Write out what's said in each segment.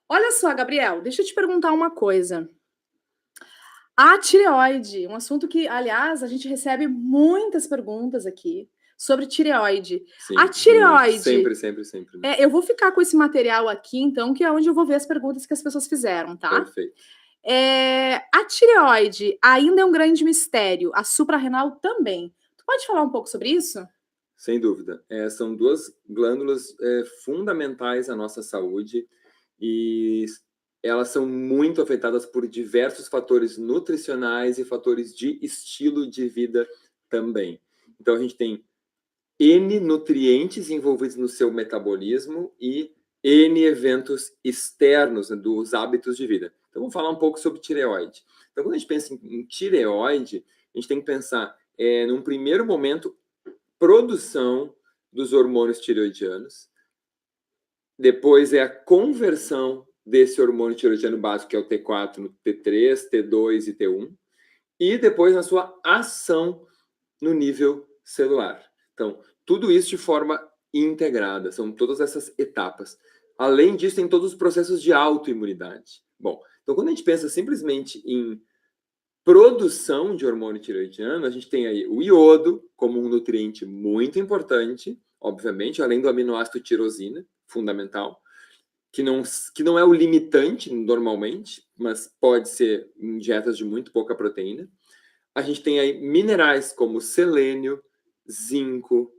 Olha só, Gabriel, deixa eu te perguntar uma coisa. A tireoide, um assunto que, aliás, a gente recebe muitas perguntas aqui sobre tireoide. A Sim, muito. tireoide, Sempre, sempre, sempre, né? eu vou ficar com esse material aqui, então, que é onde eu vou ver as perguntas que as pessoas fizeram, tá? Perfeito. A tireoide ainda é um grande mistério, a suprarrenal também. Tu pode falar um pouco sobre isso? Sem dúvida. São duas glândulas fundamentais à nossa saúde e elas são muito afetadas por diversos fatores nutricionais e fatores de estilo de vida também. Então, a gente tem N nutrientes envolvidos no seu metabolismo e N eventos externos, né, dos hábitos de vida. Então, vamos falar um pouco sobre tireoide. Então, quando a gente pensa em tireoide, a gente tem que pensar, num primeiro momento, produção dos hormônios tireoidianos, depois é a conversão desse hormônio tireoidiano básico, que é o T4, no T3, T2 e T1, e depois na sua ação no nível celular. Então, tudo isso de forma integrada, são todas essas etapas. Além disso, tem todos os processos de autoimunidade. Bom, então quando a gente pensa simplesmente em produção de hormônio tireoidiano, a gente tem aí o iodo como um nutriente muito importante, obviamente, além do aminoácido tirosina, fundamental, que não é o limitante normalmente, mas pode ser em dietas de muito pouca proteína. A gente tem aí minerais como selênio, zinco,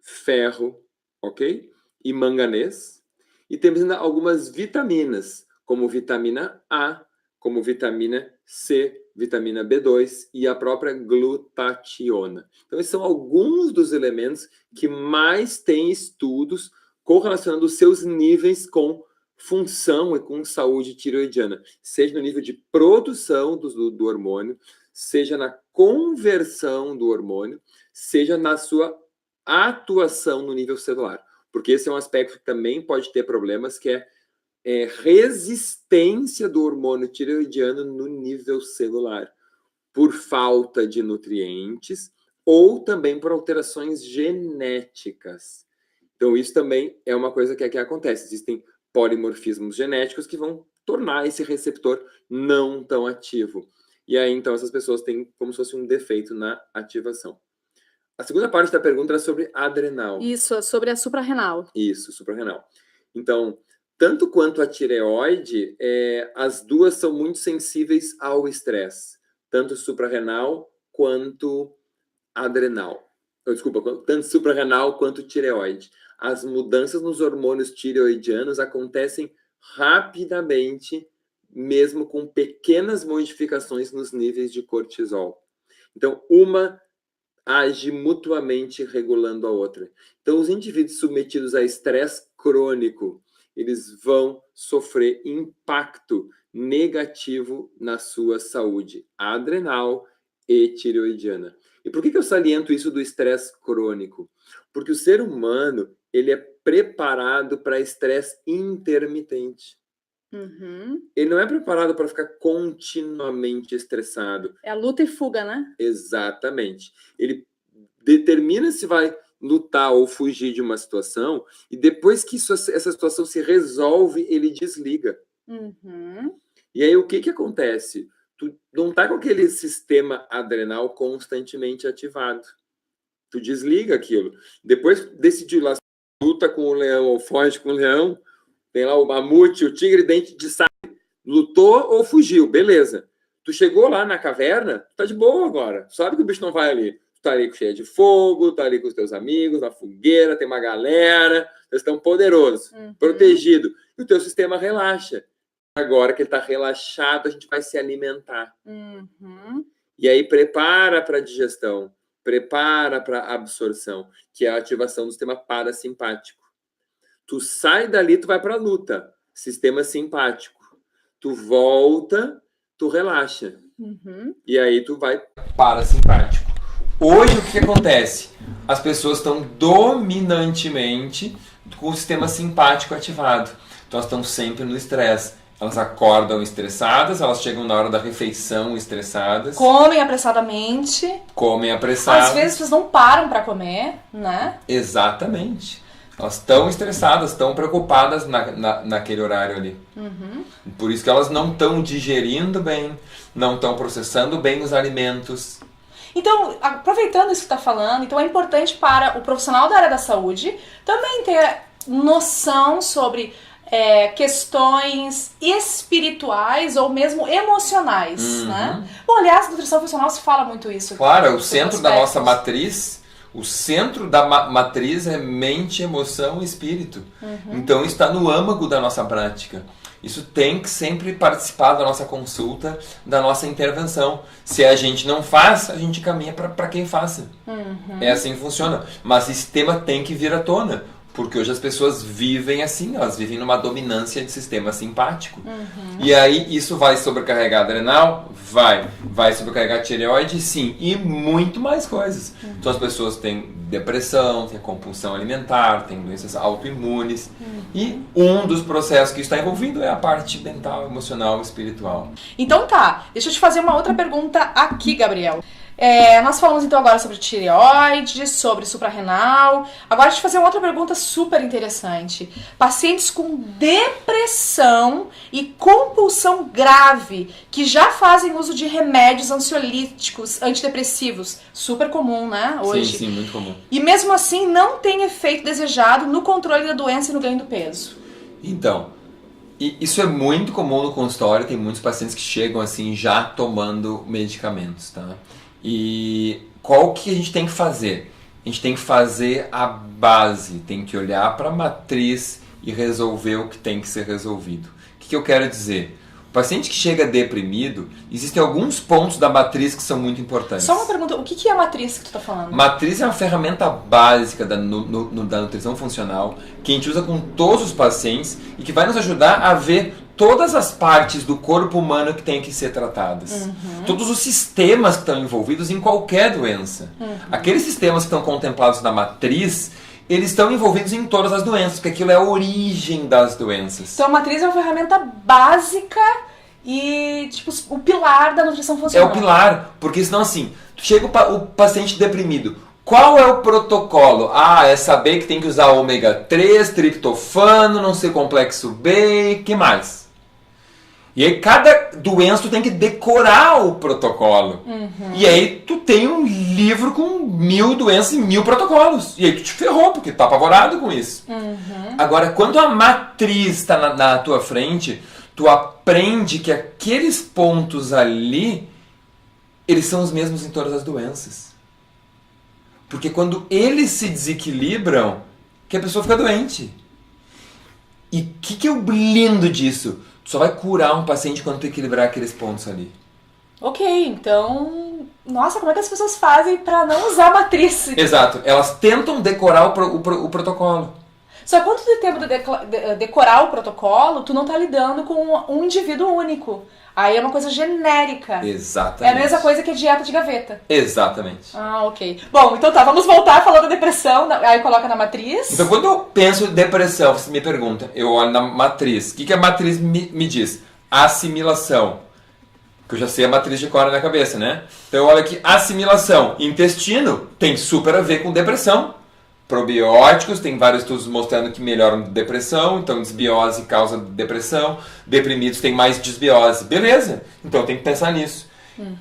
ferro, ok? E manganês. E temos ainda algumas vitaminas, como vitamina A, como vitamina C, vitamina B2 e a própria glutationa. Então, esses são alguns dos elementos que mais têm estudos correlacionando os seus níveis com função e com saúde tireoidiana, seja no nível de produção do hormônio, seja na conversão do hormônio, seja na sua atuação no nível celular. Porque esse é um aspecto que também pode ter problemas, que é resistência do hormônio tireoidiano no nível celular, por falta de nutrientes ou também por alterações genéticas. Então, isso também é uma coisa que acontece. Existem polimorfismos genéticos que vão tornar esse receptor não tão ativo. E aí, então, essas pessoas têm como se fosse um defeito na ativação. A segunda parte da pergunta era sobre adrenal. Isso, sobre a suprarrenal. Isso, suprarrenal. Então, tanto quanto a tireoide, as duas são muito sensíveis ao estresse, tanto suprarrenal quanto adrenal. Desculpa, tanto suprarrenal quanto tireoide. As mudanças nos hormônios tireoidianos acontecem rapidamente, mesmo com pequenas modificações nos níveis de cortisol. Então, uma age mutuamente regulando a outra. Então, os indivíduos submetidos a estresse crônico, eles vão sofrer impacto negativo na sua saúde adrenal e tireoidiana. E por que eu saliento isso do estresse crônico? Porque o ser humano, ele é preparado para estresse intermitente. Uhum. Ele não é preparado para ficar continuamente estressado. É a luta e fuga, né? Exatamente. Ele determina se vai lutar ou fugir de uma situação e depois que essa situação se resolve, ele desliga. Uhum. E aí o que acontece? Tu não tá com aquele sistema adrenal constantemente ativado. Tu desliga aquilo. Depois decidiu lá, luta com o leão ou foge com o leão, tem lá o mamute, o tigre, dente de sabre. Lutou ou fugiu, beleza. Tu chegou lá na caverna, tá de boa agora. Sabe que o bicho não vai ali. Tu tá ali cheio de fogo, tá ali com os teus amigos, na fogueira, tem uma galera, vocês estão poderosos, protegido. E o teu sistema relaxa. Agora que ele tá relaxado, a gente vai se alimentar. E aí prepara para a digestão, prepara para a absorção, que é a ativação do sistema parasimpático. Tu sai dali, tu vai para a luta, sistema simpático. Tu volta, tu relaxa. E aí tu vai parasimpático. Hoje o que acontece? As pessoas estão dominantemente com o sistema simpático ativado. Então elas estão sempre no estresse. Elas acordam estressadas, elas chegam na hora da refeição estressadas. Comem apressadamente. Comem apressadas. Às vezes eles não param para comer, né? Exatamente. Elas estão estressadas, estão preocupadas naquele horário ali. Por isso que elas não estão digerindo bem, não estão processando bem os alimentos. Então, aproveitando isso que você está falando, então é importante para o profissional da área da saúde também ter noção sobre questões espirituais ou mesmo emocionais, né? Bom, aliás, nutrição funcional se fala muito isso. Claro, o centro da nossa matriz, o centro da matriz é mente, emoção e espírito. Então, isso está no âmago da nossa prática. Isso tem que sempre participar da nossa consulta, da nossa intervenção. Se a gente não faz, a gente caminha para quem faça. É assim que funciona. Mas esse tema tem que vir à tona. Porque hoje as pessoas vivem assim, elas vivem numa dominância de sistema simpático. E aí isso vai sobrecarregar a adrenal? Vai sobrecarregar a tireoide? Sim. E muito mais coisas. Então as pessoas têm depressão, têm compulsão alimentar, têm doenças autoimunes. E um dos processos que está envolvido é a parte mental, emocional, espiritual. Então tá, deixa eu te fazer uma outra pergunta aqui, Gabriel. Nós falamos então agora sobre tireoide, sobre suprarrenal. Agora deixa eu fazer uma outra pergunta super interessante. Pacientes com depressão e compulsão grave, que já fazem uso de remédios ansiolíticos, antidepressivos, super comum, né, hoje. Sim, muito comum. E mesmo assim não tem efeito desejado no controle da doença e no ganho do peso. Então, isso é muito comum no consultório, tem muitos pacientes que chegam assim já tomando medicamentos, tá? E qual que a gente tem que fazer? A gente tem que fazer a base, tem que olhar para a matriz e resolver o que tem que ser resolvido. O que eu quero dizer? O paciente que chega deprimido, existem alguns pontos da matriz que são muito importantes. Só uma pergunta, o que é a matriz que tu está falando? Matriz é uma ferramenta básica da nutrição funcional que a gente usa com todos os pacientes e que vai nos ajudar a ver todas as partes do corpo humano que têm que ser tratadas. Todos os sistemas que estão envolvidos em qualquer doença. Aqueles sistemas que estão contemplados na matriz, eles estão envolvidos em todas as doenças, porque aquilo é a origem das doenças. Então a matriz é uma ferramenta básica e tipo o pilar da nutrição funcional. É o pilar, porque senão assim, chega o paciente deprimido. Qual é o protocolo? É saber que tem que usar ômega 3, triptofano, não sei complexo B, que mais? E aí cada doença tu tem que decorar o protocolo. E aí tu tem um livro com 1000 doenças e 1000 protocolos. E aí tu te ferrou, porque tu tá apavorado com isso. Agora, quando a matriz está na tua frente, tu aprende que aqueles pontos ali, eles são os mesmos em todas as doenças. Porque quando eles se desequilibram, que a pessoa fica doente. E o que é o lindo disso? Tu só vai curar um paciente quando tu equilibrar aqueles pontos ali. Ok, então... Nossa, como é que as pessoas fazem para não usar a matriz? Exato, elas tentam decorar o protocolo. Só que quando tu tem tempo de decorar o protocolo, tu não tá lidando com um indivíduo único. Aí é uma coisa genérica. Exatamente. É a mesma coisa que a dieta de gaveta. Exatamente. Ok. Bom, então tá, vamos voltar falando da depressão, aí coloca na matriz. Então quando eu penso em depressão, você me pergunta, eu olho na matriz. O que a matriz me diz? Assimilação. Que eu já sei a matriz de cor na minha cabeça, né? Então eu olho aqui, assimilação. Intestino tem super a ver com depressão. Probióticos, tem vários estudos mostrando que melhoram depressão, então desbiose causa depressão, deprimidos tem mais desbiose. Beleza, então tem que pensar nisso.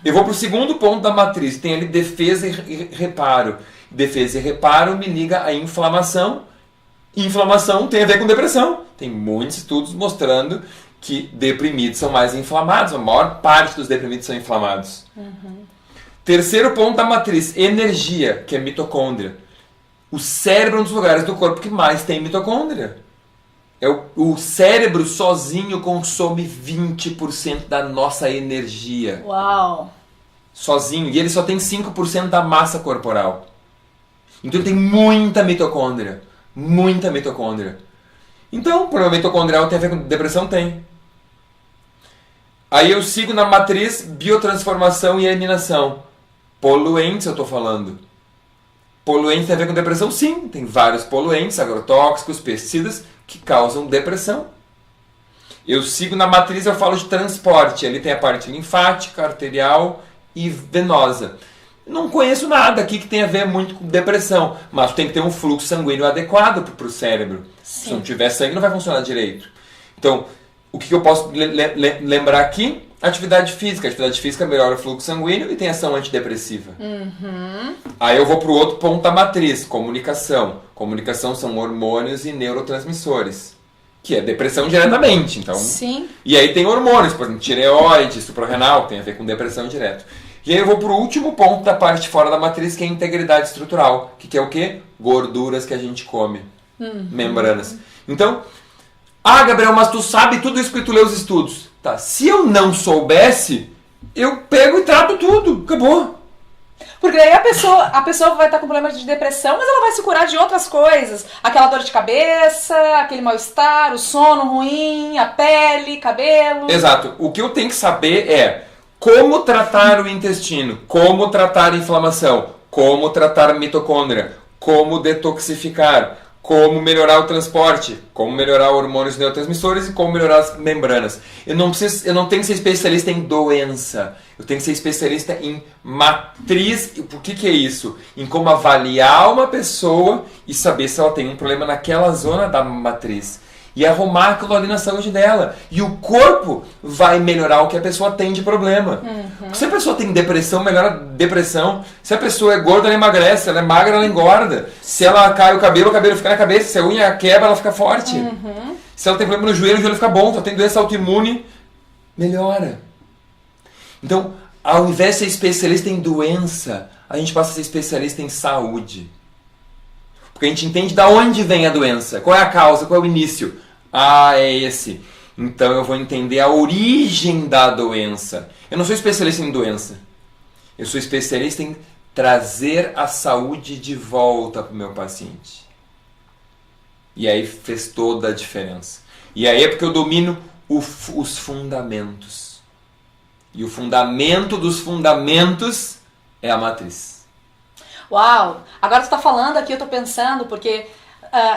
Eu vou para o segundo ponto da matriz, tem ali defesa e reparo. Defesa e reparo me liga à inflamação. Inflamação tem a ver com depressão. Tem muitos estudos mostrando que deprimidos são mais inflamados, a maior parte dos deprimidos são inflamados. Terceiro ponto da matriz, energia, que é mitocôndria. O cérebro é um dos lugares do corpo que mais tem mitocôndria. O cérebro sozinho consome 20% da nossa energia. Uau! Sozinho. E ele só tem 5% da massa corporal. Então ele tem muita mitocôndria. Muita mitocôndria. Então, problema mitocondrial tem a ver com depressão? Tem. Aí eu sigo na matriz biotransformação e eliminação. Poluentes eu estou falando. Poluentes tem a ver com depressão? Sim, tem vários poluentes, agrotóxicos, pesticidas, que causam depressão. Eu sigo na matriz, eu falo de transporte. Ali tem a parte linfática, arterial e venosa. Não conheço nada aqui que tenha a ver muito com depressão, mas tem que ter um fluxo sanguíneo adequado para o cérebro. Sim. Se não tiver sangue, não vai funcionar direito. Então, o que eu posso lembrar aqui? Atividade física. Atividade física melhora o fluxo sanguíneo e tem ação antidepressiva. Aí eu vou para o outro ponto da matriz, comunicação. Comunicação são hormônios e neurotransmissores, que é depressão diretamente. Então, Sim. E aí tem hormônios, por exemplo, tireoide, suprarrenal, tem a ver com depressão direto. E aí eu vou para o último ponto da parte de fora da matriz, que é a integridade estrutural, que é o quê? Gorduras que a gente come, membranas. Então, Gabriel, mas tu sabe tudo isso porque tu lê os estudos. Tá, se eu não soubesse, eu pego e trato tudo, acabou. Porque daí a pessoa vai estar com problema de depressão, mas ela vai se curar de outras coisas. Aquela dor de cabeça, aquele mal-estar, o sono ruim, a pele, cabelo. Exato. O que eu tenho que saber é como tratar o intestino, como tratar a inflamação, como tratar a mitocôndria, como detoxificar, como melhorar o transporte, como melhorar hormônios neurotransmissores e como melhorar as membranas. Eu não tenho que ser especialista em doença. Eu tenho que ser especialista em matriz. Por que é isso? Em como avaliar uma pessoa e saber se ela tem um problema naquela zona da matriz. E arrumar aquilo ali na saúde dela. E o corpo vai melhorar o que a pessoa tem de problema. Porque se a pessoa tem depressão, melhora a depressão. Se a pessoa é gorda, ela emagrece. Ela é magra, ela engorda. Se ela cai o cabelo fica na cabeça. Se a unha quebra, ela fica forte. Se ela tem problema no joelho, o joelho fica bom. Se ela tem doença autoimune, melhora. Então, ao invés de ser especialista em doença, a gente passa a ser especialista em saúde. Porque a gente entende de onde vem a doença, qual é a causa, qual é o início. É esse. Então eu vou entender a origem da doença. Eu não sou especialista em doença. Eu sou especialista em trazer a saúde de volta para o meu paciente. E aí fez toda a diferença. E aí é porque eu domino os fundamentos. E o fundamento dos fundamentos é a matriz. Uau! Agora tu tá falando aqui, eu tô pensando, porque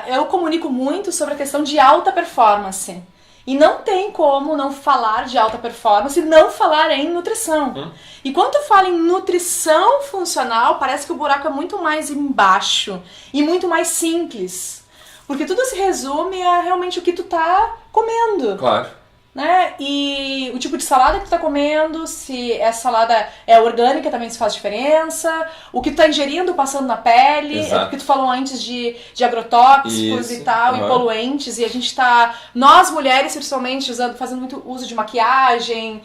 eu comunico muito sobre a questão de alta performance. E não tem como não falar de alta performance e não falar em nutrição. E quando tu fala em nutrição funcional, parece que o buraco é muito mais embaixo e muito mais simples. Porque tudo se resume a realmente o que tu tá comendo. Claro. Né? E o tipo de salada que tu tá comendo, se essa salada é orgânica também se faz diferença, o que tu tá ingerindo passando na pele. Exato. É porque tu falou antes de agrotóxicos e tal, e poluentes, e a gente tá, nós mulheres principalmente, fazendo muito uso de maquiagem,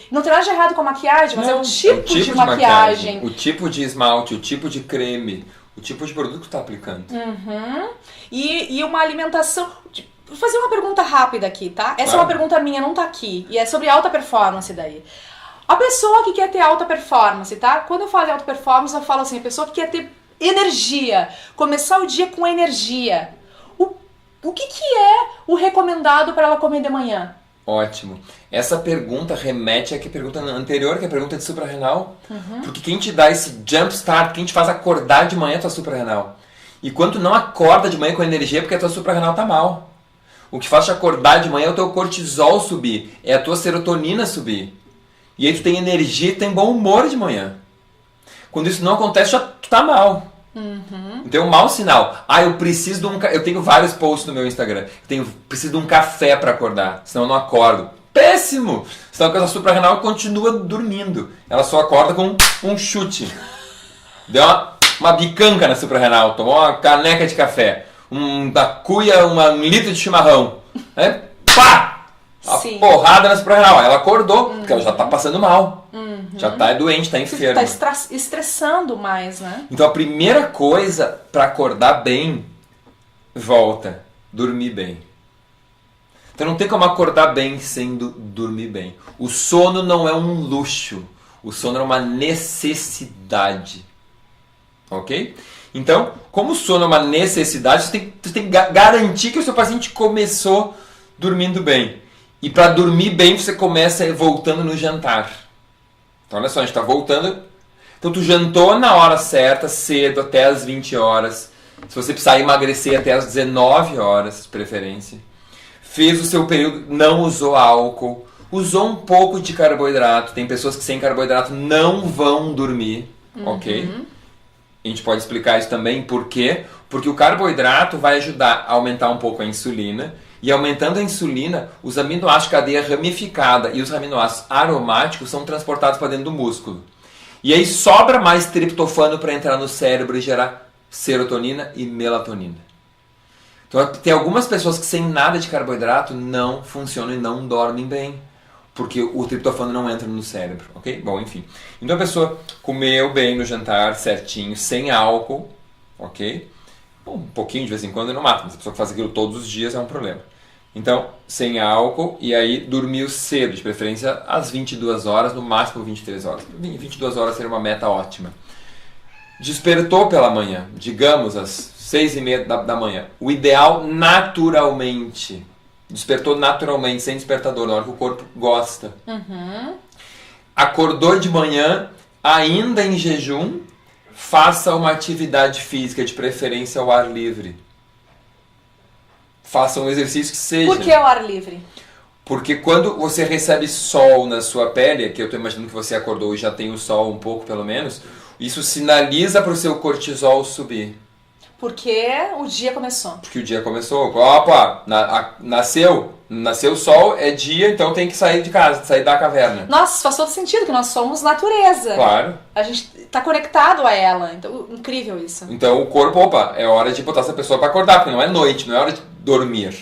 não tem nada de errado com a maquiagem, mas é o tipo de maquiagem. O tipo de esmalte, o tipo de creme, o tipo de produto que tu tá aplicando. E uma alimentação... Vou fazer uma pergunta rápida aqui, tá? Essa é uma pergunta minha, não tá aqui. E é sobre alta performance daí. A pessoa que quer ter alta performance, tá? Quando eu falo de alta performance, eu falo assim, a pessoa que quer ter energia, começar o dia com energia. O que é o recomendado para ela comer de manhã? Ótimo. Essa pergunta remete à pergunta anterior, que é a pergunta de suprarrenal. Porque quem te dá esse jump start, quem te faz acordar de manhã é a tua suprarrenal. E quando tu não acorda de manhã com energia, é porque a tua suprarrenal tá mal. O que faz te acordar de manhã é o teu cortisol subir, é a tua serotonina subir. E aí tu tem energia e tem bom humor de manhã. Quando isso não acontece, tu tá mal. Então é um mau sinal. Eu preciso de eu tenho vários posts no meu Instagram. Preciso de um café para acordar, senão eu não acordo. Péssimo! Senão a tua suprarrenal continua dormindo. Ela só acorda com um chute. Deu uma bicanca na suprarrenal, tomou uma caneca de café. Da cuia, um litro de chimarrão. Pá! A porrada na suprarrenal. Ela acordou, porque ela já tá passando mal. Já tá doente, tá enferma. Tá estressando mais, né? Então a primeira coisa pra acordar bem, dormir bem. Então não tem como acordar bem sem dormir bem. O sono não é um luxo. O sono é uma necessidade. Ok? Então, como o sono é uma necessidade, você tem que garantir que o seu paciente começou dormindo bem. E para dormir bem, você começa voltando no jantar. Então, olha só, a gente está voltando. Então, tu jantou na hora certa, cedo, até as 20 horas. Se você precisar emagrecer, até as 19 horas, de preferência. Fez o seu período, não usou álcool. usou um pouco de carboidrato. Tem pessoas que sem carboidrato não vão dormir, ok? A gente pode explicar isso também, por quê? Porque o carboidrato vai ajudar a aumentar um pouco a insulina, e aumentando a insulina, os aminoácidos de cadeia ramificada e os aminoácidos aromáticos são transportados para dentro do músculo. E aí sobra mais triptofano para entrar no cérebro e gerar serotonina e melatonina. Então tem algumas pessoas que sem nada de carboidrato não funcionam e não dormem bem, porque o triptofano não entra no cérebro, ok? Bom, enfim. Então a pessoa comeu bem no jantar, certinho, sem álcool, ok? Bom, um pouquinho de vez em quando não mata, mas a pessoa que faz aquilo todos os dias é um problema. Então, sem álcool, e aí dormiu cedo, de preferência às 22 horas, no máximo 23 horas. 22 horas seria uma meta ótima. Despertou pela manhã, digamos às 6h30 da manhã. O ideal naturalmente. Despertou naturalmente, sem despertador, na hora que o corpo gosta. Acordou de manhã, ainda em jejum, faça uma atividade física, de preferência ao ar livre. Faça um exercício que seja. Por que ao ar livre? Porque quando você recebe sol na sua pele, que eu estou imaginando que você acordou e já tem o sol um pouco pelo menos, isso sinaliza para o seu cortisol subir. Porque o dia começou. Porque o dia começou. Opa, nasceu o sol, é dia, então tem que sair de casa, sair da caverna. Nossa, faz todo sentido, que nós somos natureza. Claro. A gente está conectado a ela. Então, incrível isso. Então o corpo, opa, é hora de botar essa pessoa para acordar, porque não é noite, não é hora de dormir.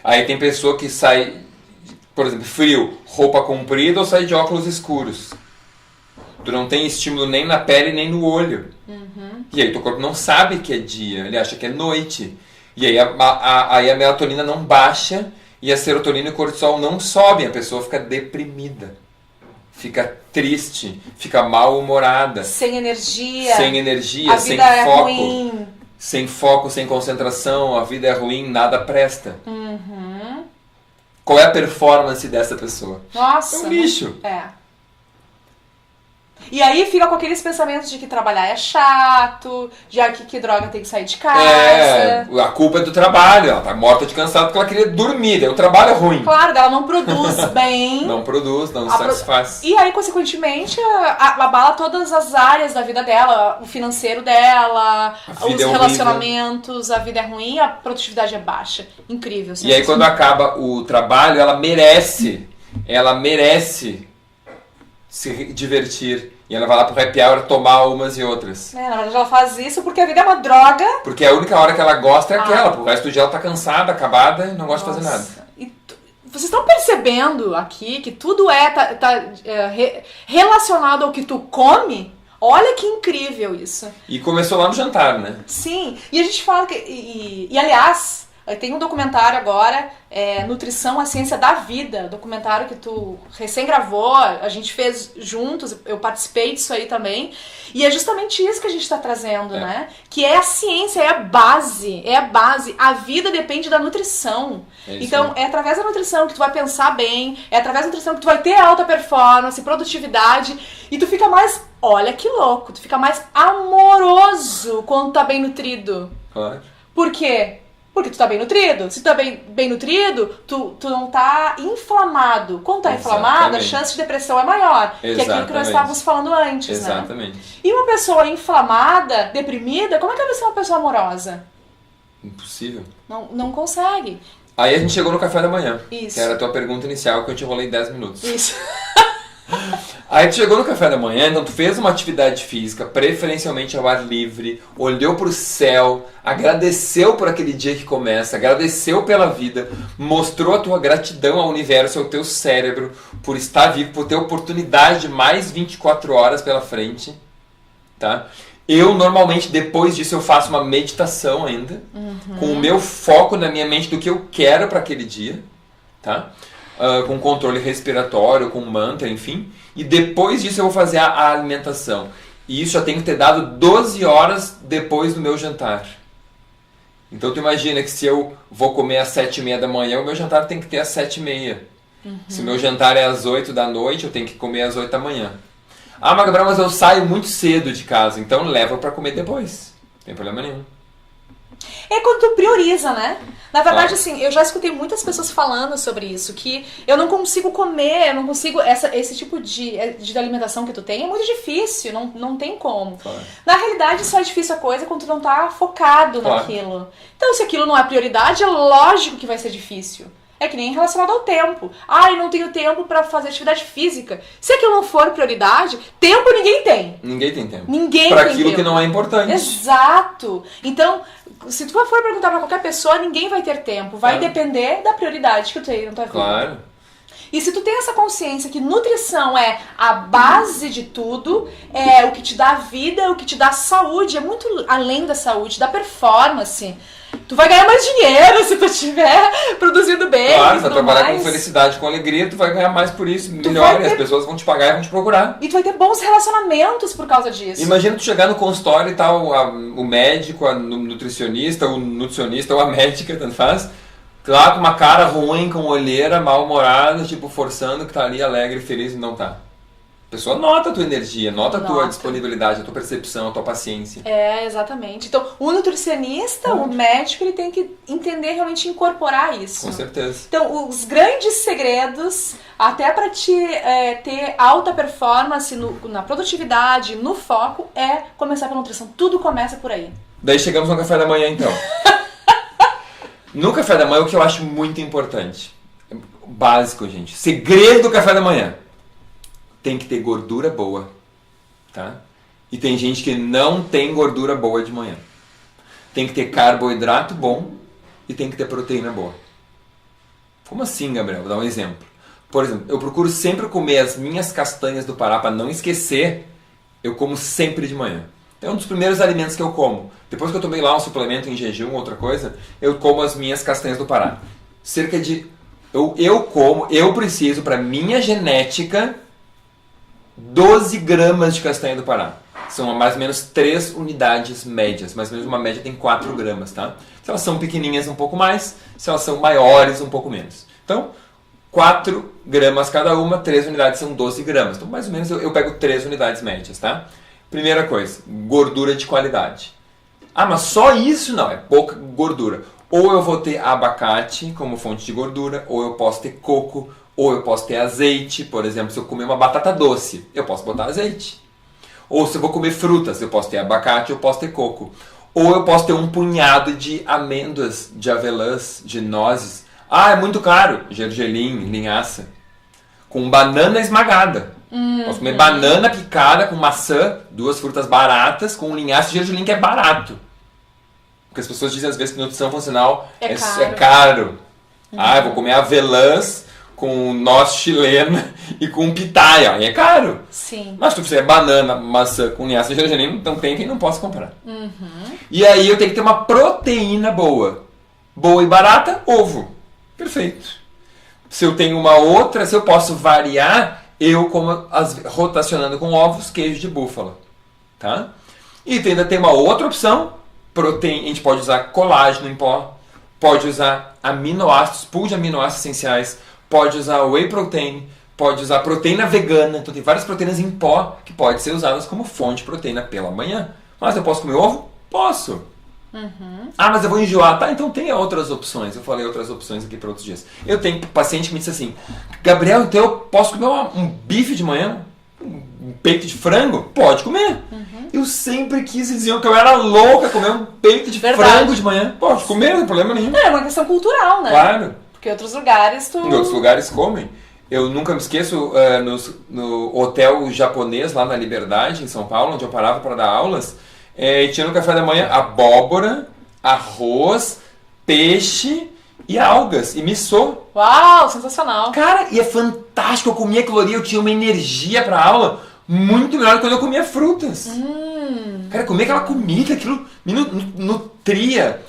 Aí tem pessoa que sai, por exemplo, frio, roupa comprida ou sai de óculos escuros. Tu não tem estímulo nem na pele nem no olho. E aí teu corpo não sabe que é dia, ele acha que é noite. E aí a melatonina não baixa e a serotonina e o cortisol não sobem, a pessoa fica deprimida. Fica triste, fica mal-humorada. Sem energia. Sem energia, a vida sem é foco. Ruim. Sem foco, sem concentração, a vida é ruim, nada presta. Qual é a performance dessa pessoa? Nossa. É um lixo. É. E aí fica com aqueles pensamentos de que trabalhar é chato, de que droga tem que sair de casa. A culpa é do trabalho, ela tá morta de cansado porque ela queria dormir, daí o trabalho é ruim. Claro, ela não produz bem. Não produz, não satisfaz. E aí, consequentemente, abala todas as áreas da vida dela, o financeiro dela, os relacionamentos, a vida é ruim, a produtividade é baixa. Incrível. E aí quando acaba o trabalho, ela merece se divertir. E ela vai lá pro happy hour tomar umas e outras. Na verdade ela faz isso porque a vida é uma droga. Porque a única hora que ela gosta é aquela. O resto do dia ela tá cansada, acabada e não gosta de fazer nada. E vocês estão percebendo aqui que tudo relacionado ao que tu come? Olha que incrível isso. E começou lá no jantar, né? Sim. E a gente fala que... E aliás... Tem um documentário agora, Nutrição, a Ciência da Vida, documentário que tu recém gravou, a gente fez juntos, eu participei disso aí também, e é justamente isso que a gente está trazendo, né? Que é a ciência, é a base, a vida depende da nutrição. Então, é através da nutrição que tu vai pensar bem, é através da nutrição que tu vai ter alta performance, produtividade, e tu fica mais, olha que louco, tu fica mais amoroso quando tu tá bem nutrido. Claro. Por quê? Porque tu tá bem nutrido. Se tu tá bem nutrido, tu não tá inflamado. Quando tá inflamado, a chance de depressão é maior. Que é aquilo que nós estávamos falando antes, né? E uma pessoa inflamada, deprimida, como é que ela vai ser uma pessoa amorosa? Impossível. Não consegue. Aí a gente chegou no café da manhã. Isso. Que era a tua pergunta inicial, que eu te enrolei 10 minutos. Isso. Aí tu chegou no café da manhã, então tu fez uma atividade física, preferencialmente ao ar livre, olhou pro céu, agradeceu por aquele dia que começa, agradeceu pela vida, mostrou a tua gratidão ao universo, ao teu cérebro, por estar vivo, por ter oportunidade de mais 24 horas pela frente, tá? Eu, normalmente, depois disso, eu faço uma meditação ainda, com o meu foco na minha mente do que eu quero para aquele dia, tá? Com controle respiratório, com mantra, enfim. E depois disso eu vou fazer a alimentação. E isso já tem que ter dado 12 horas depois do meu jantar. Então tu imagina que se eu vou comer às 7h30 da manhã, o meu jantar tem que ter às 7h30. Se o meu jantar é às 8 da noite, eu tenho que comer às 8 da manhã. Ah, mas Gabriel, mas eu saio muito cedo de casa, então leva para comer depois. Não tem problema nenhum. É quando tu prioriza, né? Na verdade, assim, eu já escutei muitas pessoas falando sobre isso, que eu não consigo comer, eu não consigo... Esse tipo de alimentação que tu tem é muito difícil, não tem como. Claro. Na realidade, só é difícil a coisa quando tu não tá focado naquilo. Então, se aquilo não é prioridade, é lógico que vai ser difícil. É que nem relacionado ao tempo. Eu não tenho tempo pra fazer atividade física. Se aquilo não for prioridade, tempo ninguém tem. Ninguém tem tempo. Ninguém pra tem aquilo tempo. que não é importante. Exato. Então, se tu for perguntar pra qualquer pessoa, ninguém vai ter tempo. Vai depender da prioridade que tu tem na tua vida. Claro. E se tu tem essa consciência que nutrição é a base de tudo, é o que te dá vida, é o que te dá saúde, é muito além da saúde, da performance. Tu vai ganhar mais dinheiro se tu estiver produzindo bem. Claro, vai trabalhar com felicidade, com alegria, tu vai ganhar mais por isso, melhor, e as pessoas vão te pagar e vão te procurar. E tu vai ter bons relacionamentos por causa disso. Imagina tu chegar no consultório e tá o médico, o nutricionista, o nutricionista ou a médica, tanto faz, lá com uma cara ruim, com olheira, mal-humorada, tipo, forçando que tá ali alegre, feliz e não tá. A pessoa nota a tua energia, nota a tua disponibilidade, a tua percepção, a tua paciência. É, exatamente. Então, o nutricionista, o médico, ele tem que entender, realmente incorporar isso. Com certeza. Então, os grandes segredos, até para te ter alta performance na produtividade, no foco, é começar pela nutrição. Tudo começa por aí. Daí chegamos no café da manhã, então. No café da manhã, o que eu acho muito importante, básico, gente, segredo do café da manhã. Tem que ter gordura boa, tá? E tem gente que não tem gordura boa de manhã. Tem que ter carboidrato bom e tem que ter proteína boa. Como assim, Gabriel? Vou dar um exemplo. Por exemplo, eu procuro sempre comer as minhas castanhas do Pará para não esquecer. Eu como sempre de manhã. É um dos primeiros alimentos que eu como. Depois que eu tomei lá um suplemento em jejum, outra coisa, eu como as minhas castanhas do Pará. Cerca de... Eu preciso, para minha genética, 12 gramas de castanha do Pará. São mais ou menos 3 unidades médias. Mais ou menos uma média tem 4 gramas, tá? Se elas são pequenininhas, um pouco mais. Se elas são maiores, um pouco menos. Então, 4 gramas cada uma, 3 unidades são 12 gramas. Então, mais ou menos, eu pego 3 unidades médias, tá? Primeira coisa, gordura de qualidade. Mas só isso não, é pouca gordura. Ou eu vou ter abacate como fonte de gordura, ou eu posso ter coco, ou eu posso ter azeite. Por exemplo, se eu comer uma batata doce, eu posso botar azeite. Ou se eu vou comer frutas, eu posso ter abacate, eu posso ter coco. Ou eu posso ter um punhado de amêndoas, de avelãs, de nozes. É muito caro. Gergelim, linhaça. Com banana esmagada. Posso comer banana picada com maçã, 2 frutas baratas, com linhaça e gergelim, que é barato. Porque as pessoas dizem às vezes que nutrição funcional é caro. Eu vou comer avelãs com noz chilena e com pitaia. Aí é caro. Sim. Mas se tu fizer banana, maçã com linhaça e gergelim, então tem quem não possa comprar. E aí eu tenho que ter uma proteína boa. Boa e barata, ovo. Perfeito. Se eu tenho uma outra, se eu posso variar, eu como rotacionando com ovos, queijo de búfala. Tá? E ainda tem uma outra opção. Proteína, a gente pode usar colágeno em pó, pode usar aminoácidos, pool de aminoácidos essenciais, pode usar whey protein, pode usar proteína vegana. Então tem várias proteínas em pó que podem ser usadas como fonte de proteína pela manhã. Mas eu posso comer ovo? Posso. Mas eu vou enjoar. Tá, então tem outras opções. Eu falei outras opções aqui para outros dias. Eu tenho paciente que me disse assim: Gabriel, então eu posso comer um bife de manhã? Um peito de frango? Pode comer. Eu sempre quis dizer que eu era louca comer um peito de frango de manhã. Pode comer, não tem problema nenhum. É uma questão cultural, né? Claro. Porque em outros lugares Em outros lugares comem. Eu nunca me esqueço, no hotel japonês lá na Liberdade, em São Paulo, onde eu parava para dar aulas, tinha no café da manhã abóbora, arroz, peixe e algas, e miso. Uau, sensacional. Cara, e é fantástico, eu comia aquilo ali, eu tinha uma energia pra aula muito melhor do que quando eu comia frutas. Cara, comer aquela comida, aquilo me nutria.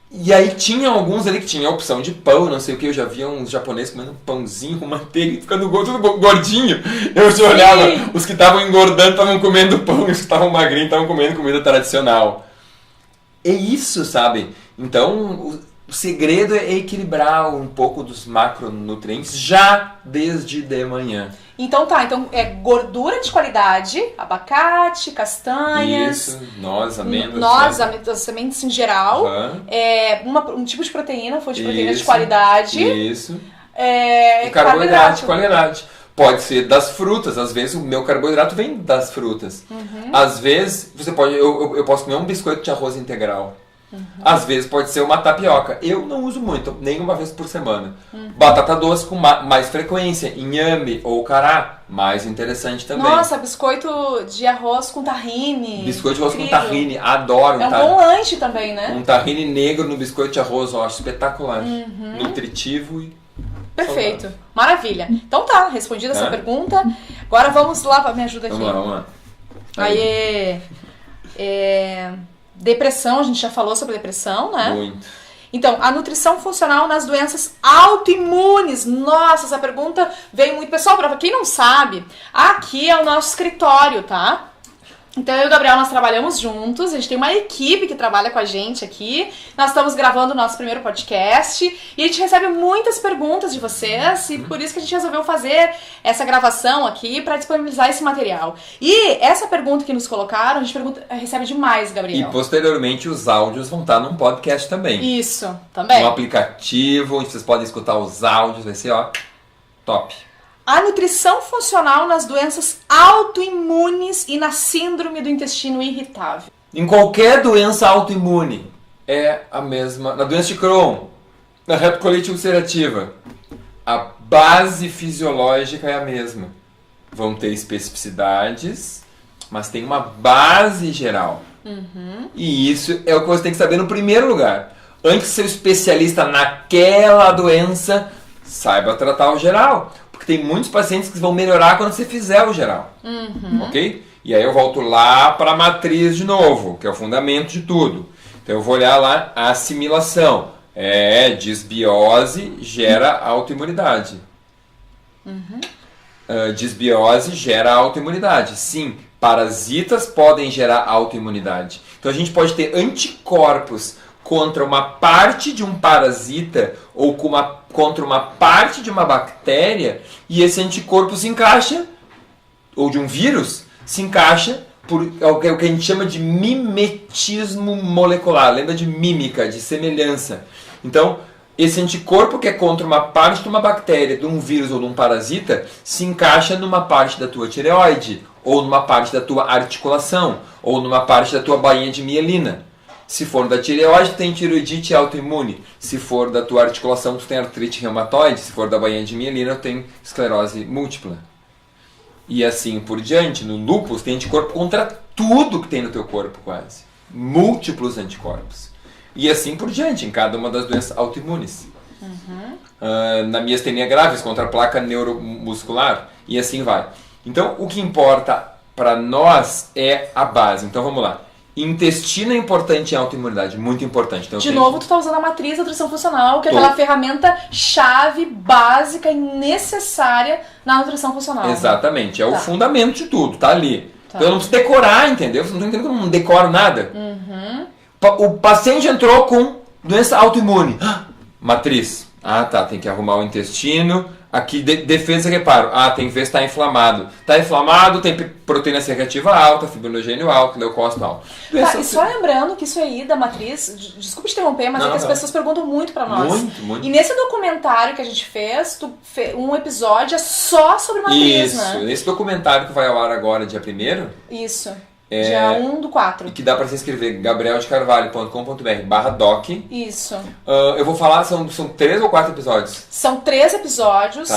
E aí tinha alguns ali que tinha a opção de pão, não sei o que, eu já via uns japoneses comendo um pãozinho com manteiga e ficando tudo gordinho. Eu já olhava, os que estavam engordando estavam comendo pão, os que estavam magrinhos estavam comendo comida tradicional. É isso, sabe? Então, O segredo é equilibrar um pouco dos macronutrientes já desde de manhã. Então é gordura de qualidade, abacate, castanhas. Isso, nós, amêndoas. As sementes em geral. Um tipo de proteína, fonte de proteína de qualidade. Isso. E carboidrato de qualidade. Pode ser das frutas, às vezes o meu carboidrato vem das frutas. Às vezes eu posso comer um biscoito de arroz integral. Às vezes pode ser uma tapioca. Eu não uso muito, nem uma vez por semana. Batata doce com mais frequência, inhame ou cará, mais interessante também. Nossa, biscoito de arroz com tahine. Biscoito de arroz com tahine, adoro. É um bom lanche também, né? Um tahine negro no biscoito de arroz, eu acho espetacular. Nutritivo e... Perfeito, saudável. Maravilha. Então tá, respondida essa pergunta. Agora vamos lá, me ajuda aqui. Vamos lá. Aí, depressão, a gente já falou sobre depressão, né? Muito. Então, a nutrição funcional nas doenças autoimunes. Nossa, essa pergunta veio muito. Pessoal, pra quem não sabe, aqui é o nosso escritório, tá? Então, eu e o Gabriel, nós trabalhamos juntos, a gente tem uma equipe que trabalha com a gente aqui, nós estamos gravando o nosso primeiro podcast e a gente recebe muitas perguntas de vocês e por isso que a gente resolveu fazer essa gravação aqui para disponibilizar esse material. E essa pergunta que nos colocaram, a gente recebe demais, Gabriel. E posteriormente os áudios vão estar num podcast também. Isso, também. Um aplicativo onde vocês podem escutar os áudios, vai ser, top. A nutrição funcional nas doenças autoimunes e na síndrome do intestino irritável. Em qualquer doença autoimune é a mesma. Na doença de Crohn, na retocolite ulcerativa, a base fisiológica é a mesma. Vão ter especificidades, mas tem uma base geral. E isso é o que você tem que saber no primeiro lugar. Antes de ser especialista naquela doença, saiba tratar o geral. Porque tem muitos pacientes que vão melhorar quando você fizer o geral. Ok? E aí eu volto lá para a matriz de novo, que é o fundamento de tudo. Então eu vou olhar lá a assimilação. Disbiose gera autoimunidade. Disbiose gera autoimunidade. Sim, parasitas podem gerar autoimunidade. Então a gente pode ter anticorpos contra uma parte de um parasita ou contra uma parte de uma bactéria e esse anticorpo se encaixa, ou de um vírus, se encaixa por o que a gente chama de mimetismo molecular. Lembra de mímica, de semelhança. Então, esse anticorpo que é contra uma parte de uma bactéria, de um vírus ou de um parasita, se encaixa numa parte da tua tireoide, ou numa parte da tua articulação, ou numa parte da tua bainha de mielina. Se for da tireoide, tu tem tireoidite autoimune. Se for da tua articulação, tu tem artrite reumatoide. Se for da bainha de mielina, tu tem esclerose múltipla. E assim por diante. No lúpus, tem anticorpo contra tudo que tem no teu corpo, quase. Múltiplos anticorpos. E assim por diante, em cada uma das doenças autoimunes. Na miastenia graves, contra a placa neuromuscular. E assim vai. Então, o que importa para nós é a base. Então, vamos lá. Intestino é importante em autoimunidade, muito importante. Então, de novo, tu tá usando a matriz da nutrição funcional, que é aquela ferramenta chave, básica e necessária na nutrição funcional. Exatamente, é o fundamento de tudo, tá ali. Então eu não preciso decorar, entendeu? Você não tá entendendo que eu não decoro nada. O paciente entrou com doença autoimune. Matriz. Tem que arrumar o intestino. Aqui, defesa e reparo. Tem que ver se está inflamado. Está inflamado, tem proteína C reativa alta, fibrinogênio alto, leucócito alto. E só lembrando que isso aí da matriz, desculpa te interromper, mas as pessoas perguntam muito pra nós. Muito. E nesse documentário que a gente fez, um episódio é só sobre matriz, isso, né? Nesse documentário que vai ao ar agora, dia 1º. Isso. Dia 1/4. E que dá pra se inscrever, gabrieldecarvalho.com.br/doc. Isso. Eu vou falar, são 3 ou 4 episódios. São 3 episódios,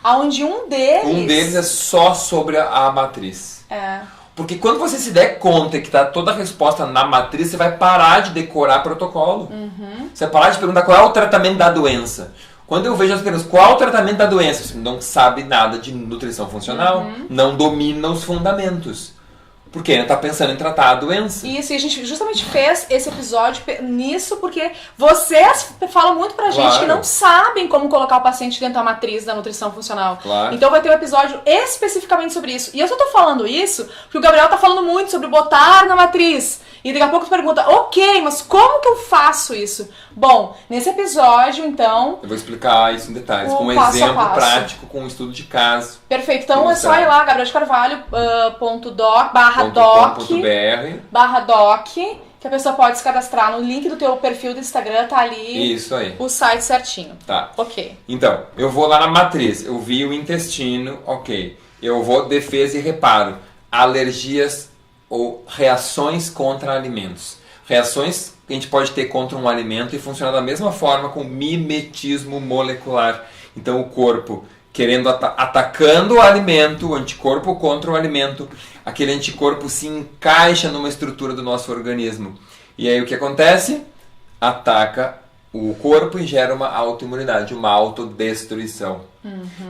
onde um deles é só sobre a matriz. Porque quando você se der conta que tá toda a resposta na matriz, você vai parar de decorar protocolo. Você vai parar de perguntar qual é o tratamento da doença. Quando eu vejo as perguntas, qual é o tratamento da doença? Você não sabe nada de nutrição funcional, não domina os fundamentos. Porque ainda está pensando em tratar a doença. Isso, e a gente justamente fez esse episódio nisso porque vocês falam muito pra gente que não sabem como colocar o paciente dentro da matriz da nutrição funcional. Claro. Então vai ter um episódio especificamente sobre isso. E eu só tô falando isso porque o Gabriel tá falando muito sobre botar na matriz. E daqui a pouco tu pergunta, ok, mas como que eu faço isso? Bom, nesse episódio, então... Eu vou explicar isso em detalhes, com um passo a exemplo passo. prático, com um estudo de caso. Perfeito, então é só ir lá, gabrieldecarvalho.doc/doc, que a pessoa pode se cadastrar no link do teu perfil do Instagram, tá ali. Isso aí. O site certinho. Tá. Ok. Então, eu vou lá na matriz, eu vi o intestino, ok. Eu vou defesa e reparo. Alergias ou reações contra alimentos. Reações que a gente pode ter contra um alimento e funcionar da mesma forma com mimetismo molecular. Então o corpo querendo atacando o alimento, o anticorpo contra o alimento, aquele anticorpo se encaixa numa estrutura do nosso organismo. E aí o que acontece? Ataca o corpo e gera uma autoimunidade, uma autodestruição.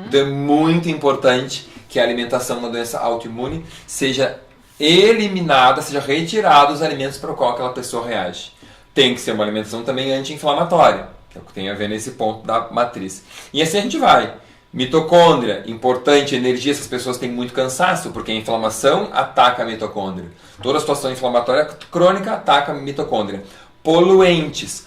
Então é muito importante que a alimentação na doença autoimune seja eliminada, seja retirada os alimentos para o qual aquela pessoa reage. Tem que ser uma alimentação também anti-inflamatória, que é o que tem a ver nesse ponto da matriz. E assim a gente vai. Mitocôndria, importante, energia, essas pessoas têm muito cansaço, porque a inflamação ataca a mitocôndria. Toda situação inflamatória crônica ataca a mitocôndria. Poluentes.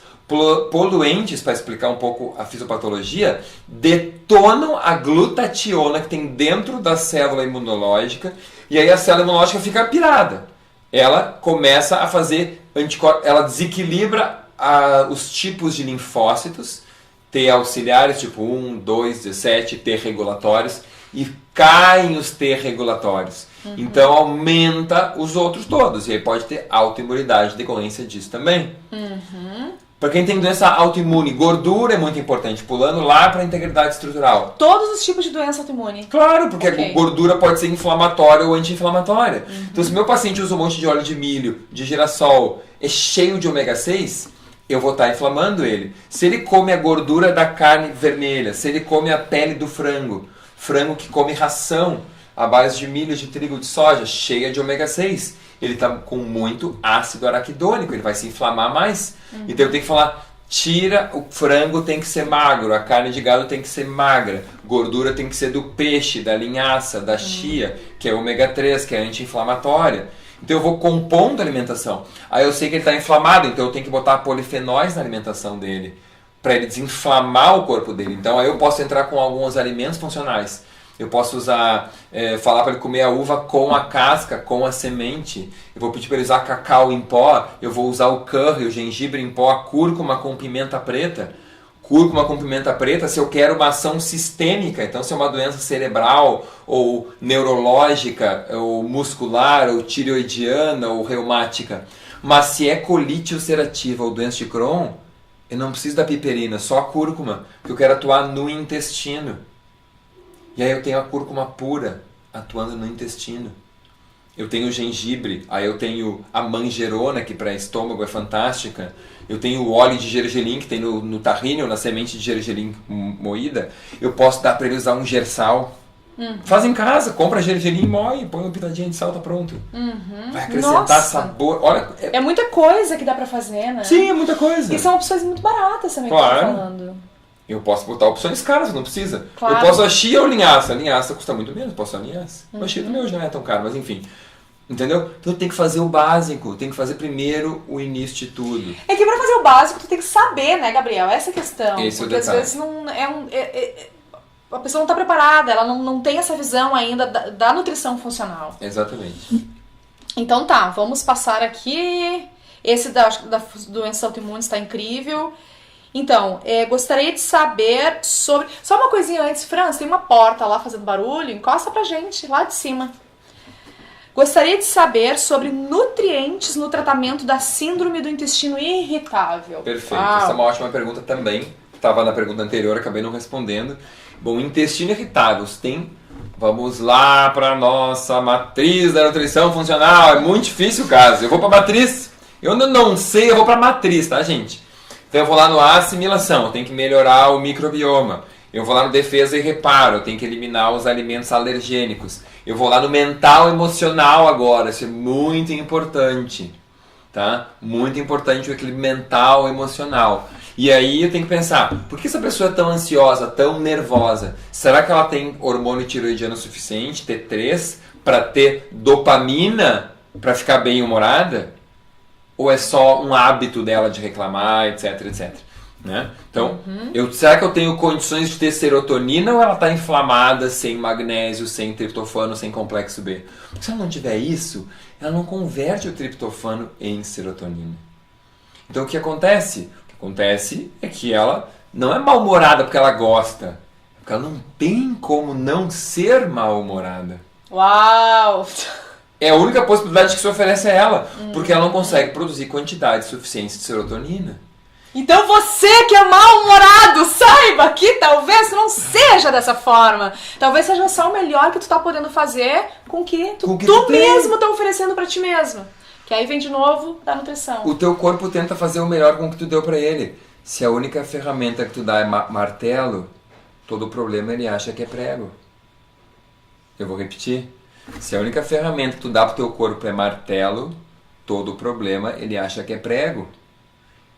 Poluentes, para explicar um pouco a fisiopatologia, detonam a glutationa que tem dentro da célula imunológica, e aí a célula imunológica fica pirada. Ela começa a fazer anticorpos, ela desequilibra os tipos de linfócitos, T auxiliares, tipo 1, 2, 17, T regulatórios, e caem os T regulatórios. Então aumenta os outros todos, e aí pode ter autoimunidade, decorrência disso também. Para quem tem doença autoimune, gordura é muito importante, pulando lá para a integridade estrutural. Todos os tipos de doença autoimune. Claro, porque a gordura pode ser inflamatória ou anti-inflamatória. Então se meu paciente usa um monte de óleo de milho, de girassol, é cheio de ômega 6, eu vou estar inflamando ele. Se ele come a gordura da carne vermelha, se ele come a pele do frango, frango que come ração à base de milho, de trigo, de soja, cheia de ômega 6, ele está com muito ácido araquidônico, ele vai se inflamar mais. Então eu tenho que falar, tira, o frango tem que ser magro, a carne de gado tem que ser magra, gordura tem que ser do peixe, da linhaça, da chia, que é ômega 3, que é anti-inflamatória. Então eu vou compondo a alimentação. Aí eu sei que ele está inflamado, então eu tenho que botar polifenóis na alimentação dele, para ele desinflamar o corpo dele. Então aí eu posso entrar com alguns alimentos funcionais. Eu posso usar, falar para ele comer a uva com a casca, com a semente. Eu vou pedir para ele usar cacau em pó. Eu vou usar o curry, o gengibre em pó, a cúrcuma com pimenta preta. Cúrcuma com pimenta preta, se eu quero uma ação sistêmica, então se é uma doença cerebral, ou neurológica, ou muscular, ou tireoidiana, ou reumática. Mas se é colite ulcerativa ou doença de Crohn, eu não preciso da piperina, só a cúrcuma, porque eu quero atuar no intestino. E aí eu tenho a cúrcuma pura atuando no intestino. Eu tenho o gengibre, aí eu tenho a manjerona, que para estômago é fantástica. Eu tenho o óleo de gergelim, que tem no tahine ou na semente de gergelim moída. Eu posso dar para ele usar um gersal. Faz em casa, compra gergelim, moe, põe uma pitadinha de sal, tá pronto. Vai acrescentar sabor. Olha, é muita coisa que dá pra fazer, né? Sim, é muita coisa. E são opções muito baratas também, que eu tô falando. Eu posso botar opções caras, não precisa. Claro. Eu posso a chia ou linhaça. A linhaça custa muito menos, posso a linhaça. A chia também hoje não é tão caro, mas enfim. Entendeu? Então tem que fazer o básico, tem que fazer primeiro o início de tudo. É que pra fazer o básico tu tem que saber, né, Gabriel? Essa é a questão. Esse porque é o detalhe. às vezes não a pessoa não tá preparada, ela não tem essa visão ainda da nutrição funcional. Exatamente. Então tá, vamos passar aqui. Esse da doença autoimune está incrível. Então, gostaria de saber sobre... Só uma coisinha antes, Franz, tem uma porta lá fazendo barulho, encosta pra gente, lá de cima. Gostaria de saber sobre nutrientes no tratamento da síndrome do intestino irritável. Perfeito, essa é uma ótima pergunta também. Estava na pergunta anterior, acabei não respondendo. Bom, intestino irritável, vamos lá para nossa matriz da nutrição funcional. É muito difícil o caso. Eu vou para matriz. Eu não sei, eu vou para matriz, tá, gente? Então eu vou lá no assimilação, eu tenho que melhorar o microbioma. Eu vou lá no defesa e reparo, eu tenho que eliminar os alimentos alergênicos. Eu vou lá no mental e emocional agora, isso é muito importante, tá? Muito importante o equilíbrio mental e emocional. E aí eu tenho que pensar, por que essa pessoa é tão ansiosa, tão nervosa? Será que ela tem hormônio tiroidiano suficiente, T3, para ter dopamina para ficar bem-humorada? Ou é só um hábito dela de reclamar, etc, etc? Né? Então, será que eu tenho condições de ter serotonina ou ela está inflamada, sem magnésio, sem triptofano, sem complexo B? Porque se ela não tiver isso, ela não converte o triptofano em serotonina. Então o que acontece? O que acontece é que ela não é mal-humorada porque ela gosta, é porque ela não tem como não ser mal-humorada. Uau! É a única possibilidade que se oferece a ela, porque ela não consegue produzir quantidade suficiente de serotonina. Então você que é mal-humorado, saiba que talvez não seja dessa forma. Talvez seja só o melhor que tu tá podendo fazer com que tu mesmo tá oferecendo pra ti mesmo. Que aí vem de novo da nutrição. O teu corpo tenta fazer o melhor com o que tu deu pra ele. Se a única ferramenta que tu dá é martelo, todo problema ele acha que é prego. Eu vou repetir. Se a única ferramenta que tu dá pro teu corpo é martelo, todo problema ele acha que é prego.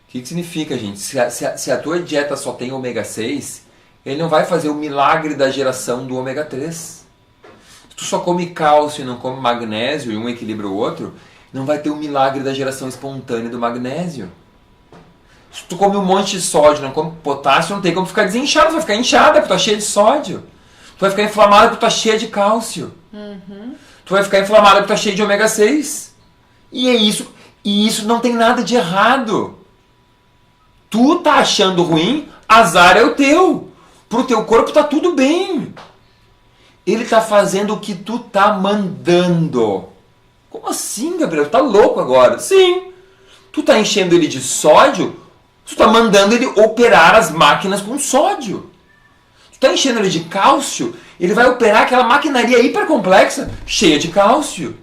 O que significa, gente? Se a tua dieta só tem ômega 6, ele não vai fazer o milagre da geração do ômega 3. Se tu só come cálcio e não come magnésio e um equilibra o outro, não vai ter o milagre da geração espontânea do magnésio. Se tu come um monte de sódio e não come potássio, não tem como ficar desinchado, tu vai ficar inchada porque tu tá cheio de sódio. Tu vai ficar inflamada porque tu tá cheia de cálcio. Tu vai ficar inflamada porque tu tá cheio de ômega 6. E é isso. E isso não tem nada de errado. Tu tá achando ruim, azar é o teu. Pro teu corpo tá tudo bem. Ele tá fazendo o que tu tá mandando. Como assim, Gabriel? Tu tá louco agora? Sim. Tu tá enchendo ele de sódio, tu tá mandando ele operar as máquinas com sódio. Tu tá enchendo ele de cálcio, ele vai operar aquela maquinaria hipercomplexa, cheia de cálcio.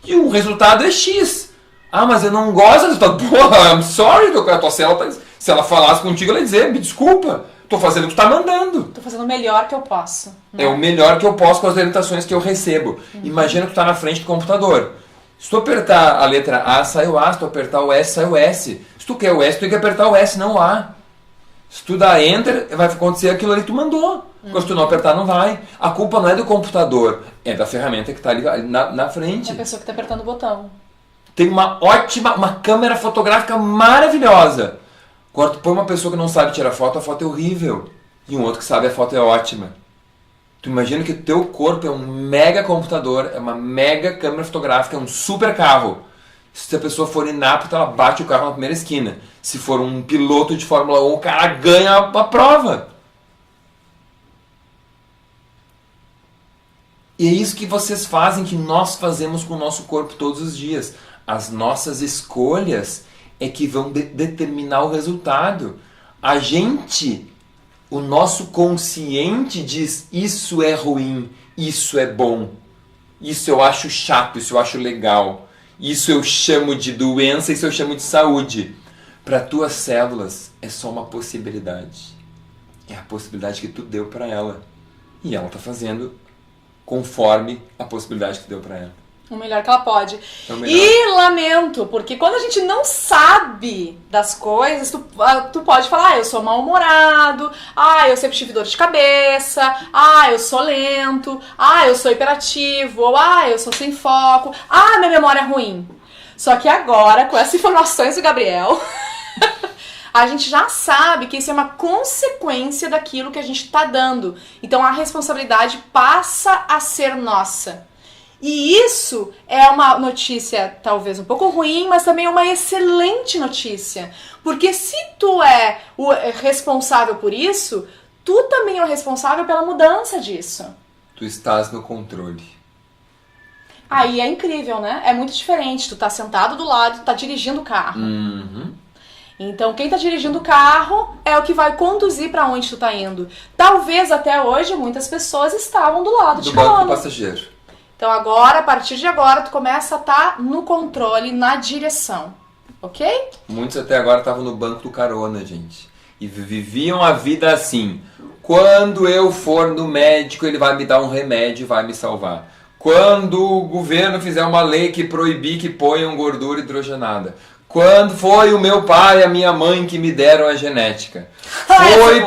E o resultado é X. Ah, mas eu não gosto do resultado. Porra, I'm sorry, a tua célula tá... Se ela falasse contigo, ela ia dizer, me desculpa, tô fazendo o que tu tá mandando. Tô fazendo o melhor que eu posso. É o melhor que eu posso com as orientações que eu recebo. Imagina que tu tá na frente do computador. Se tu apertar a letra A, sai o A. Se tu apertar o S, sai o S. Se tu quer o S, tu tem que apertar o S, não o A. Se tu dá Enter, vai acontecer aquilo ali que tu mandou. Se tu não apertar, não vai. A culpa não é do computador, é da ferramenta que tá ali na frente. É a pessoa que tá apertando o botão. Tem uma câmera fotográfica maravilhosa. Agora tu põe uma pessoa que não sabe tirar foto, a foto é horrível. E um outro que sabe, a foto é ótima. Tu imagina que o teu corpo é um mega computador, é uma mega câmera fotográfica, é um super carro. Se a pessoa for inapta, ela bate o carro na primeira esquina. Se for um piloto de Fórmula 1, o cara ganha a prova. E é isso que vocês fazem, que nós fazemos com o nosso corpo todos os dias. As nossas escolhas é que vão determinar o resultado. A gente, o nosso consciente diz, isso é ruim, isso é bom, isso eu acho chato, isso eu acho legal, isso eu chamo de doença, isso eu chamo de saúde. Para tuas células é só uma possibilidade. É a possibilidade que tu deu para ela. E ela está fazendo conforme a possibilidade que tu deu para ela. O melhor que ela pode. E lamento, porque quando a gente não sabe das coisas, tu pode falar, eu sou mal-humorado, eu sempre tive dor de cabeça, eu sou lento, eu sou hiperativo, ou eu sou sem foco, minha memória é ruim. Só que agora, com essas informações do Gabriel, a gente já sabe que isso é uma consequência daquilo que a gente tá dando. Então a responsabilidade passa a ser nossa. E isso é uma notícia talvez um pouco ruim, mas também é uma excelente notícia. Porque se tu é o responsável por isso, tu também é o responsável pela mudança disso. Tu estás no controle. Aí é incrível, né? É muito diferente. Tu tá sentado do lado, tu tá dirigindo o carro. Então quem tá dirigindo o carro é o que vai conduzir pra onde tu tá indo. Talvez até hoje muitas pessoas estavam do lado de carona. Do banco do passageiro. Então agora, a partir de agora, tu começa a estar no controle, na direção, ok? Muitos até agora estavam no banco do carona, gente. E viviam a vida assim. Quando eu for no médico, ele vai me dar um remédio e vai me salvar. Quando o governo fizer uma lei que proibir que ponham gordura hidrogenada. Quando foi o meu pai e a minha mãe que me deram a genética. Foi,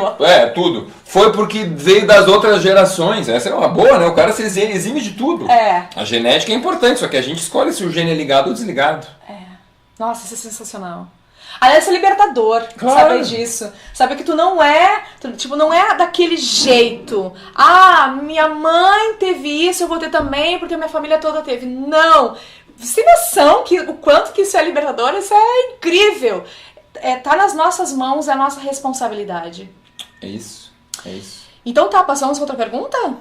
tudo. Foi porque veio das outras gerações. Essa é uma boa, né? O cara se exime de tudo. A genética é importante, só que a gente escolhe se o gene é ligado ou desligado. Nossa, isso é sensacional. Aliás, isso é libertador, claro. Sabe disso. Sabe que tu não é, não é daquele jeito. Minha mãe teve isso, eu vou ter também, porque minha família toda teve. Não! Você tem noção o quanto que isso é libertador? Isso é incrível. Tá nas nossas mãos, é a nossa responsabilidade. É isso. Então passamos para outra pergunta?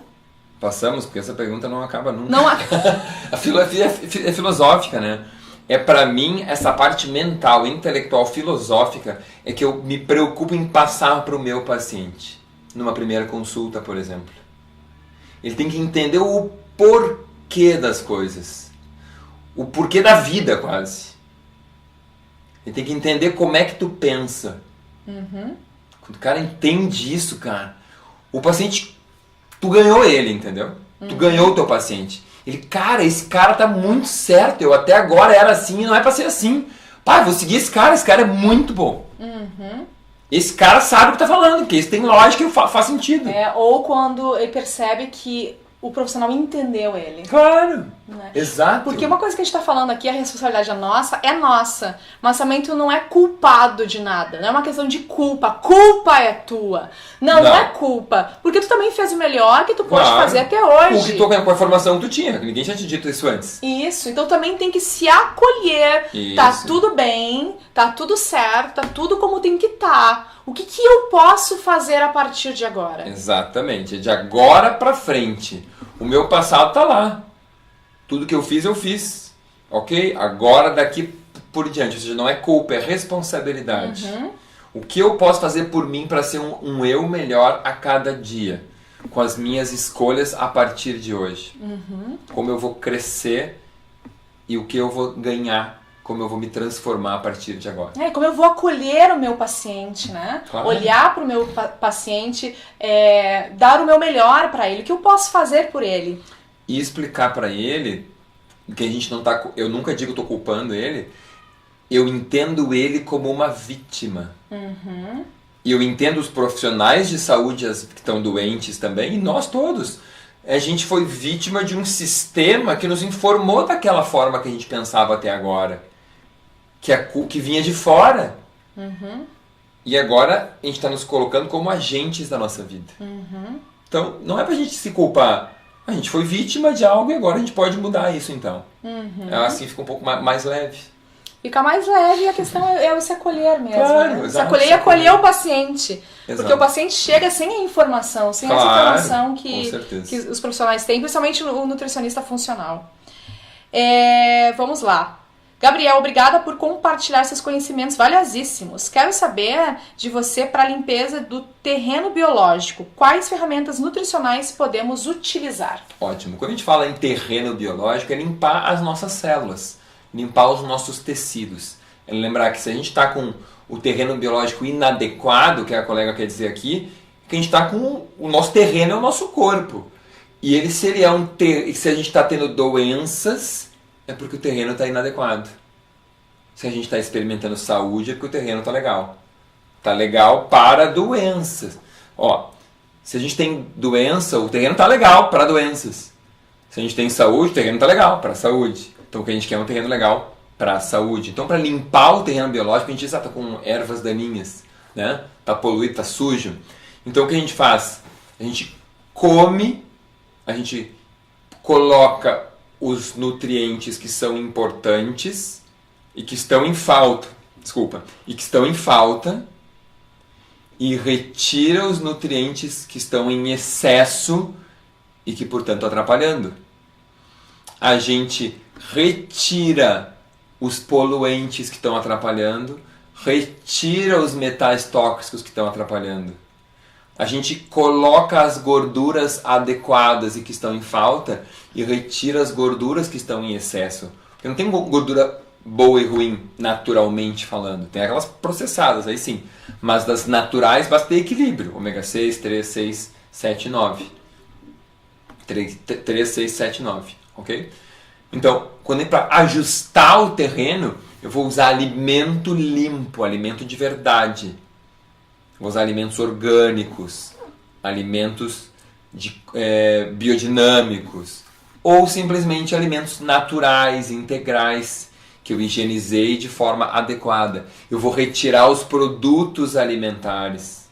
Passamos, porque essa pergunta não acaba nunca. Não A filosofia é filosófica, né? Para mim, essa parte mental, intelectual, filosófica, é que eu me preocupo em passar para o meu paciente. Numa primeira consulta, por exemplo. Ele tem que entender o porquê das coisas. O porquê da vida, quase. Ele tem que entender como é que tu pensa. Quando o cara entende isso, cara, o paciente, tu ganhou ele, entendeu? Tu ganhou o teu paciente. Ele, cara, esse cara tá muito certo, eu até agora era assim e não é pra ser assim. Pai, vou seguir esse cara é muito bom. Esse cara sabe o que tá falando, porque isso tem lógica e faz sentido. Ou quando ele percebe que o profissional entendeu ele. Claro, né? Exato. Porque uma coisa que a gente tá falando aqui, a responsabilidade é nossa, mas também tu não é culpado de nada, não é uma questão de culpa, culpa é tua. Não é culpa, porque tu também fez o melhor que tu pode fazer até hoje. Com a informação que tu tinha, ninguém tinha te dito isso antes. Isso, então também tem que se acolher, tá tudo bem, tá tudo certo, tá tudo como tem que estar. O que eu posso fazer a partir de agora? Exatamente, de agora pra frente. O meu passado tá lá. Tudo que eu fiz, ok? Agora daqui por diante, ou seja, não é culpa, é responsabilidade. O que eu posso fazer por mim para ser um eu melhor a cada dia? Com as minhas escolhas a partir de hoje. Como eu vou crescer e o que eu vou ganhar, como eu vou me transformar a partir de agora. Como eu vou acolher o meu paciente, né? Claro. Olhar para o meu paciente, dar o meu melhor para ele, o que eu posso fazer por ele. E explicar para ele que a gente não tá... Eu nunca digo que eu tô culpando ele. Eu entendo ele como uma vítima. E eu entendo os profissionais de saúde que estão doentes também, e nós todos. A gente foi vítima de um sistema que nos informou daquela forma que a gente pensava até agora. Que vinha de fora. E agora a gente está nos colocando como agentes da nossa vida. Então, não é pra gente se culpar. A gente foi vítima de algo e agora a gente pode mudar isso, então. Assim fica um pouco mais leve. Fica mais leve e a questão é se acolher mesmo. Claro, né? Se exato, acolher e acolher o paciente. Exato. Porque o paciente chega sem a informação, sem essa informação que os profissionais têm, principalmente o nutricionista funcional. Vamos lá. Gabriel, obrigada por compartilhar seus conhecimentos valiosíssimos. Quero saber de você para a limpeza do terreno biológico. Quais ferramentas nutricionais podemos utilizar? Ótimo. Quando a gente fala em terreno biológico, é limpar as nossas células, limpar os nossos tecidos. É lembrar que se a gente está com o terreno biológico inadequado, que a colega quer dizer aqui, que a gente está com o nosso terreno é o nosso corpo. E ele seria se a gente está tendo doenças, é porque o terreno está inadequado. Se a gente está experimentando saúde, é porque o terreno está legal. Está legal para doenças. Se a gente tem doença, o terreno está legal para doenças. Se a gente tem saúde, o terreno está legal para saúde. Então o que a gente quer é um terreno legal para a saúde. Então para limpar o terreno biológico, a gente está com ervas daninhas, né? Está poluído, está sujo. Então o que a gente faz? A gente come, a gente coloca os nutrientes que são importantes e que estão em falta, e retira os nutrientes que estão em excesso e que, portanto, atrapalhando. A gente retira os poluentes que estão atrapalhando, retira os metais tóxicos que estão atrapalhando. A gente coloca as gorduras adequadas e que estão em falta e retira as gorduras que estão em excesso. Porque não tem gordura boa e ruim, naturalmente falando. Tem aquelas processadas, aí sim. Mas das naturais, basta ter equilíbrio. Ômega 6, 3, 6, 7, 9. 3, 6, 7, 9. Ok? Então, quando é para ajustar o terreno, eu vou usar alimento limpo, alimento de verdade. Vou usar alimentos orgânicos, alimentos biodinâmicos, ou simplesmente alimentos naturais, integrais, que eu higienizei de forma adequada. Eu vou retirar os produtos alimentares.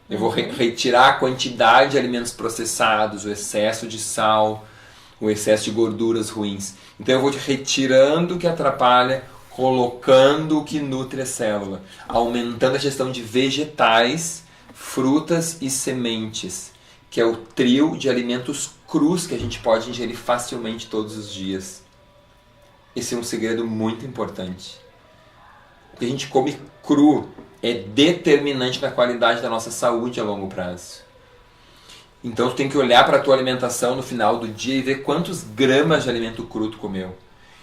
Eu vou retirar a quantidade de alimentos processados, o excesso de sal, o excesso de gorduras ruins. Então eu vou retirando o que atrapalha, colocando o que nutre a célula, aumentando a gestão de vegetais, frutas e sementes, que é o trio de alimentos crus que a gente pode ingerir facilmente todos os dias. Esse é um segredo muito importante. O que a gente come cru é determinante na qualidade da nossa saúde a longo prazo. Então tu tem que olhar para a tua alimentação no final do dia e ver quantos gramas de alimento cru tu comeu.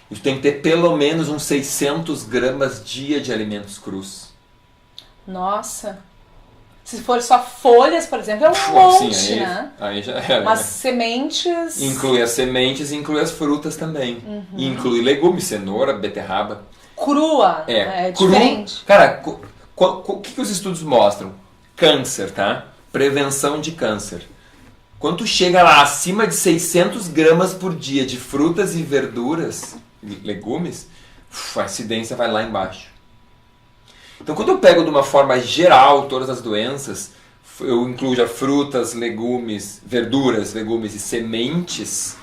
E tu tem que ter pelo menos uns 600 gramas dia de alimentos crus. Nossa! Se for só folhas, por exemplo, é um monte, sim, né? Aí já era. Mas sementes... Inclui as sementes e inclui as frutas também. E inclui legumes, cenoura, beterraba. Crua, é diferente. Cara, o que os estudos mostram? Câncer, tá? Prevenção de câncer. Quando tu chega lá acima de 600 gramas por dia de frutas e verduras, legumes, a incidência vai lá embaixo. Então, quando eu pego de uma forma geral todas as doenças, eu incluo já frutas, legumes, verduras, legumes e sementes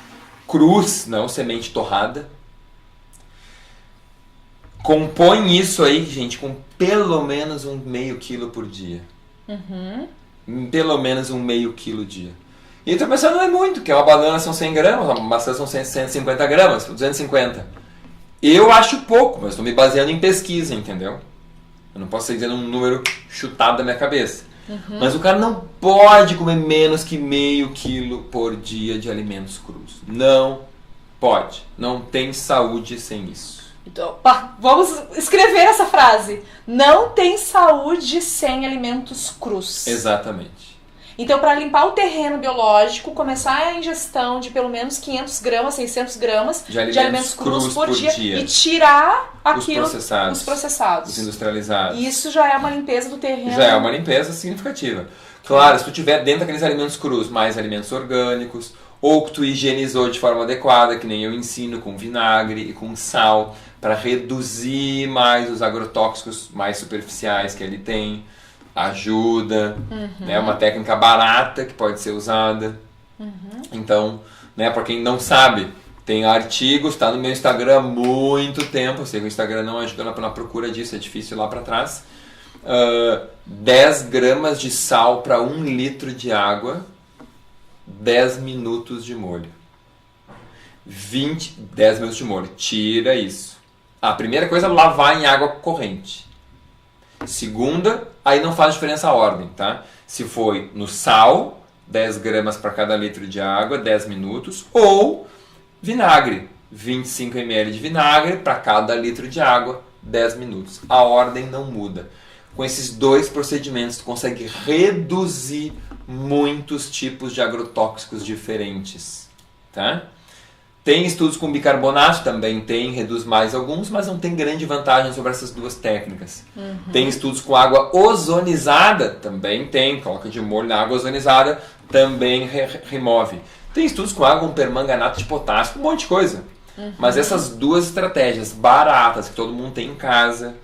crus, não semente torrada. Compõe isso aí, gente, com pelo menos um meio quilo por dia. Pelo menos um meio quilo dia. E eu tô pensando, não é muito, que uma banana são 100 gramas, uma maçã são 150 gramas, 250. Eu acho pouco, mas estou me baseando em pesquisa, entendeu? Eu não posso dizer um número chutado da minha cabeça. Mas o cara não pode comer menos que meio quilo por dia de alimentos crus. Não pode. Não tem saúde sem isso. Então, vamos escrever essa frase. Não tem saúde sem alimentos crus. Exatamente. Então, para limpar o terreno biológico, começar a ingestão de pelo menos 500 gramas, 600 gramas de alimentos crus por dia e tirar aquilo, os processados. Os industrializados. Isso já é uma limpeza do terreno. Já é uma limpeza significativa. Claro, se tu tiver dentro daqueles alimentos crus mais alimentos orgânicos, ou que tu higienizou de forma adequada, que nem eu ensino, com vinagre e com sal, para reduzir mais os agrotóxicos mais superficiais que ele tem, ajuda, né? Uma técnica barata que pode ser usada. Então, né, para quem não sabe, tem artigos, está no meu Instagram há muito tempo, eu sei que o Instagram não ajuda na procura disso, é difícil lá para trás. 10 gramas de sal para 1 litro de água, 10 minutos de molho. 10 minutos de molho, tira isso. A primeira coisa é lavar em água corrente. Segunda, aí não faz diferença a ordem, tá? Se foi no sal, 10 gramas para cada litro de água, 10 minutos, ou vinagre, 25 ml de vinagre para cada litro de água, 10 minutos. A ordem não muda. Com esses dois procedimentos, tu consegue reduzir muitos tipos de agrotóxicos diferentes, tá? Tem estudos com bicarbonato, também tem, reduz mais alguns, mas não tem grande vantagem sobre essas duas técnicas. Tem estudos com água ozonizada, também tem, coloca de molho na água ozonizada, também remove. Tem estudos com água com permanganato de potássio, um monte de coisa. Mas essas duas estratégias baratas que todo mundo tem em casa,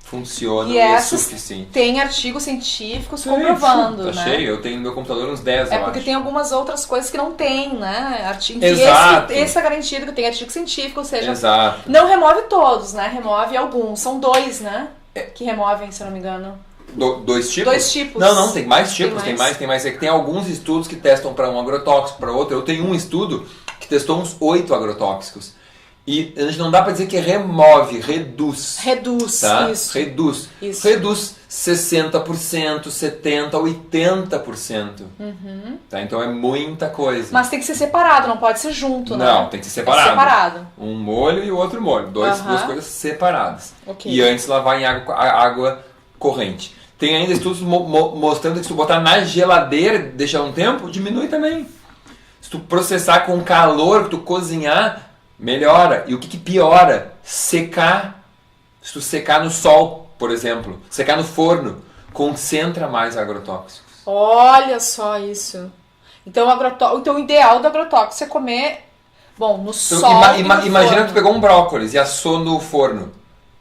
funcionam e é suficiente. Tem artigos científicos comprovando, tá né? cheio, eu tenho no meu computador uns 10, eu porque acho. tem algumas outras coisas que não tem, né? Exato. Esse é garantido que tem artigo científico, ou seja, Exato. não remove todos, né? Remove alguns. São 2, né? Que removem, se eu não me engano. 2 tipos? 2 tipos. Não, tem mais tipos, tem mais. É que tem alguns estudos que testam para um agrotóxico, para outro. Eu tenho um estudo que testou uns 8 agrotóxicos. E a gente não dá para dizer que remove, reduz. Reduz, Tá? isso. Reduz. Isso. Reduz 60%, 70%, 80%. Tá? Então é muita coisa. Mas tem que ser separado, não pode ser junto, né? Não, tem que ser separado. É separado. Um molho e o outro molho. Duas coisas separadas. Ok. E antes lavar em água corrente. Tem ainda estudos mostrando que se tu botar na geladeira, deixar um tempo, diminui também. Se tu processar com calor, que tu cozinhar, melhora. E o que piora? Secar. Se tu secar no sol, por exemplo, secar no forno, concentra mais agrotóxicos. Olha só isso. Então o ideal do agrotóxico é comer, bom, no Então, sol e no imagina forno. que tu pegou um brócolis e assou no forno.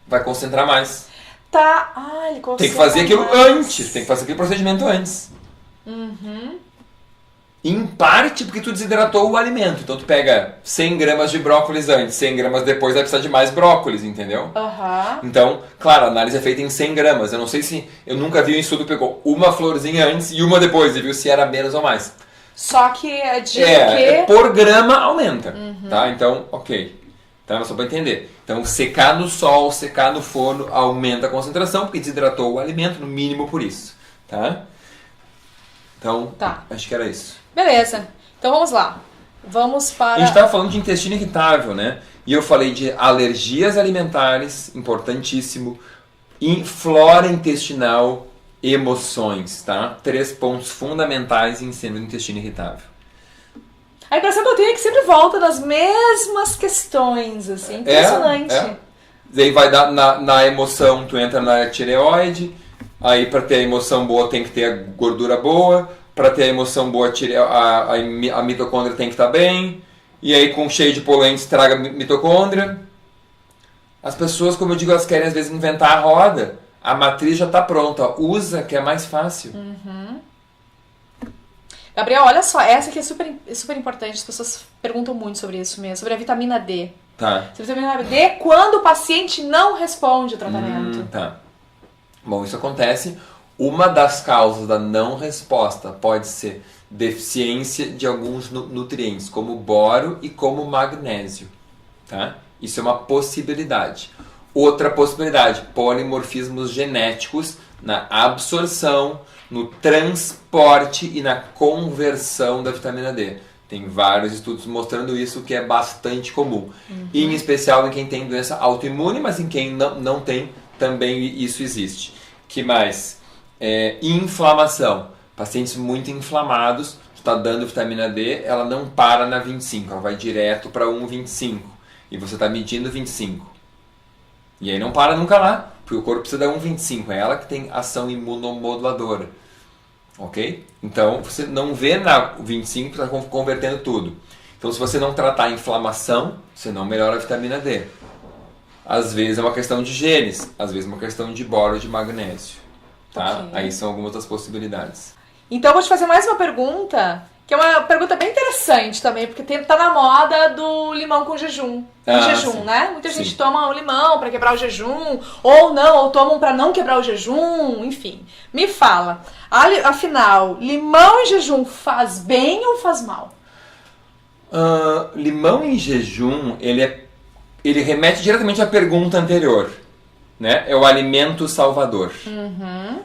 Vai concentrar mais. Tá, ele concentra Tem que fazer aquilo mais. antes. Tem que fazer aquele procedimento antes. Em parte porque tu desidratou o alimento. Então tu pega 100 gramas de brócolis antes, 100 gramas depois, vai precisar de mais brócolis, entendeu? Então, claro, a análise é feita em 100 gramas. Eu não sei se... Eu nunca vi um estudo que pegou uma florzinha antes e uma depois e viu se era menos ou mais. Só que que... Por grama aumenta. Tá? Então, ok. Tá? Só para entender. Então, secar no sol, secar no forno, aumenta a concentração, porque desidratou o alimento, no mínimo por isso. Tá? Então, acho que era isso. Beleza. Então vamos lá. Vamos para... A gente estava falando de intestino irritável, né? E eu falei de alergias alimentares, importantíssimo, flora intestinal, emoções, tá? 3 pontos fundamentais em sendo intestino irritável. A impressão que eu tenho é que sempre volta nas mesmas questões, assim. Impressionante. Daí vai dar na emoção, tu entra na tireoide, aí para ter a emoção boa tem que ter a gordura boa, para ter a emoção boa a mitocôndria tem que estar bem, e aí com cheio de poluentes estraga a mitocôndria. As pessoas, como eu digo, elas querem às vezes inventar a roda. A matriz já está pronta, usa que é mais fácil. Gabriel, olha só, essa aqui é super importante, as pessoas perguntam muito sobre isso mesmo, sobre a vitamina D. Tá. Sobre a vitamina D quando o paciente não responde ao tratamento. Tá. Bom, isso acontece. Uma das causas da não resposta pode ser deficiência de alguns nutrientes, como boro e como magnésio. Tá? Isso é uma possibilidade. Outra possibilidade, polimorfismos genéticos na absorção, no transporte e na conversão da vitamina D. Tem vários estudos mostrando isso, que é bastante comum. Em especial em quem tem doença autoimune, mas em quem não tem, também isso existe. Que mais? Inflamação. Pacientes muito inflamados, está dando vitamina D, ela não para na 25, ela vai direto para 1,25. E você está medindo 25. E aí não para nunca lá, porque o corpo precisa da 1,25, é ela que tem ação imunomoduladora. Ok? Então você não vê na 25, está convertendo tudo. Então se você não tratar a inflamação, você não melhora a vitamina D. Às vezes é uma questão de genes, às vezes é uma questão de boro ou de magnésio. Tá? Ok. Aí são algumas das possibilidades. Então eu vou te fazer mais uma pergunta, que é uma pergunta bem interessante também, porque tá na moda do limão com jejum. Sim. Né? Muita gente Sim. toma o limão para quebrar o jejum, ou tomam para não quebrar o jejum, enfim. Me fala, afinal, limão em jejum faz bem ou faz mal? Limão em jejum, ele remete diretamente à pergunta anterior. Né? É o alimento salvador.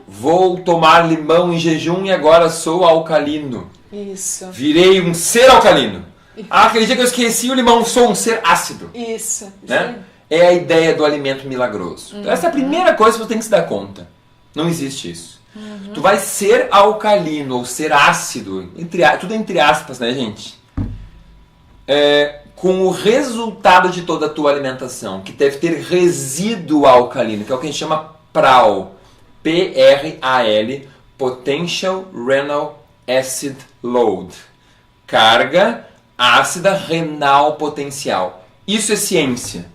Vou tomar limão em jejum e agora sou alcalino. Isso. Virei um ser alcalino. Aquele dia que eu esqueci o limão, sou um ser ácido. Isso. Né? É a ideia do alimento milagroso. Então, essa é a primeira coisa que você tem que se dar conta. Não existe isso. Tu vai ser alcalino ou ser ácido, tudo entre aspas, né, gente? Com o resultado de toda a tua alimentação, que deve ter resíduo alcalino, que é o que a gente chama PRAL, P-R-A-L, Potential Renal Acid Load, carga ácida renal potencial. Isso é ciência,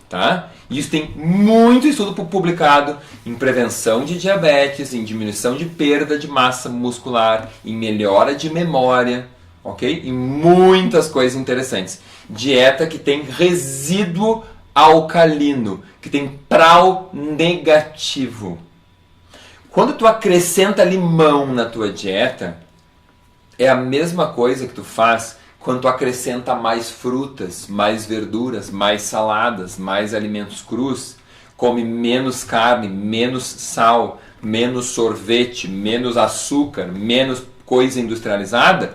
tá? Isso tem muito estudo publicado em prevenção de diabetes, em diminuição de perda de massa muscular, em melhora de memória, ok? E muitas coisas interessantes. Dieta que tem resíduo alcalino, que tem PRAL negativo. Quando tu acrescenta limão na tua dieta, é a mesma coisa que tu faz quando acrescenta mais frutas, mais verduras, mais saladas, mais alimentos crus, come menos carne, menos sal, menos sorvete, menos açúcar, menos coisa industrializada,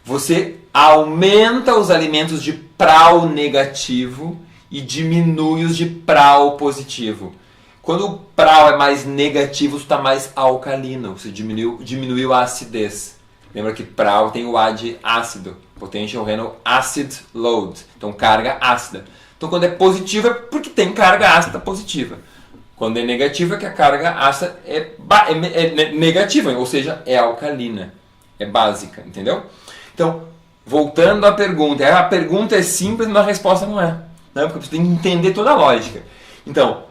você aumenta os alimentos de prau negativo e diminui os de prau positivo. Quando o prau é mais negativo, está mais alcalino, você diminuiu a acidez. Lembra que prau tem o A de ácido, potential renal acid load, então carga ácida. Então quando é positivo é porque tem carga ácida positiva. Quando é negativo é que a carga ácida é negativa, ou seja, é alcalina, é básica, entendeu? Então, voltando à pergunta, a pergunta é simples, mas a resposta não é. Né? Porque você tem que entender toda a lógica. Então,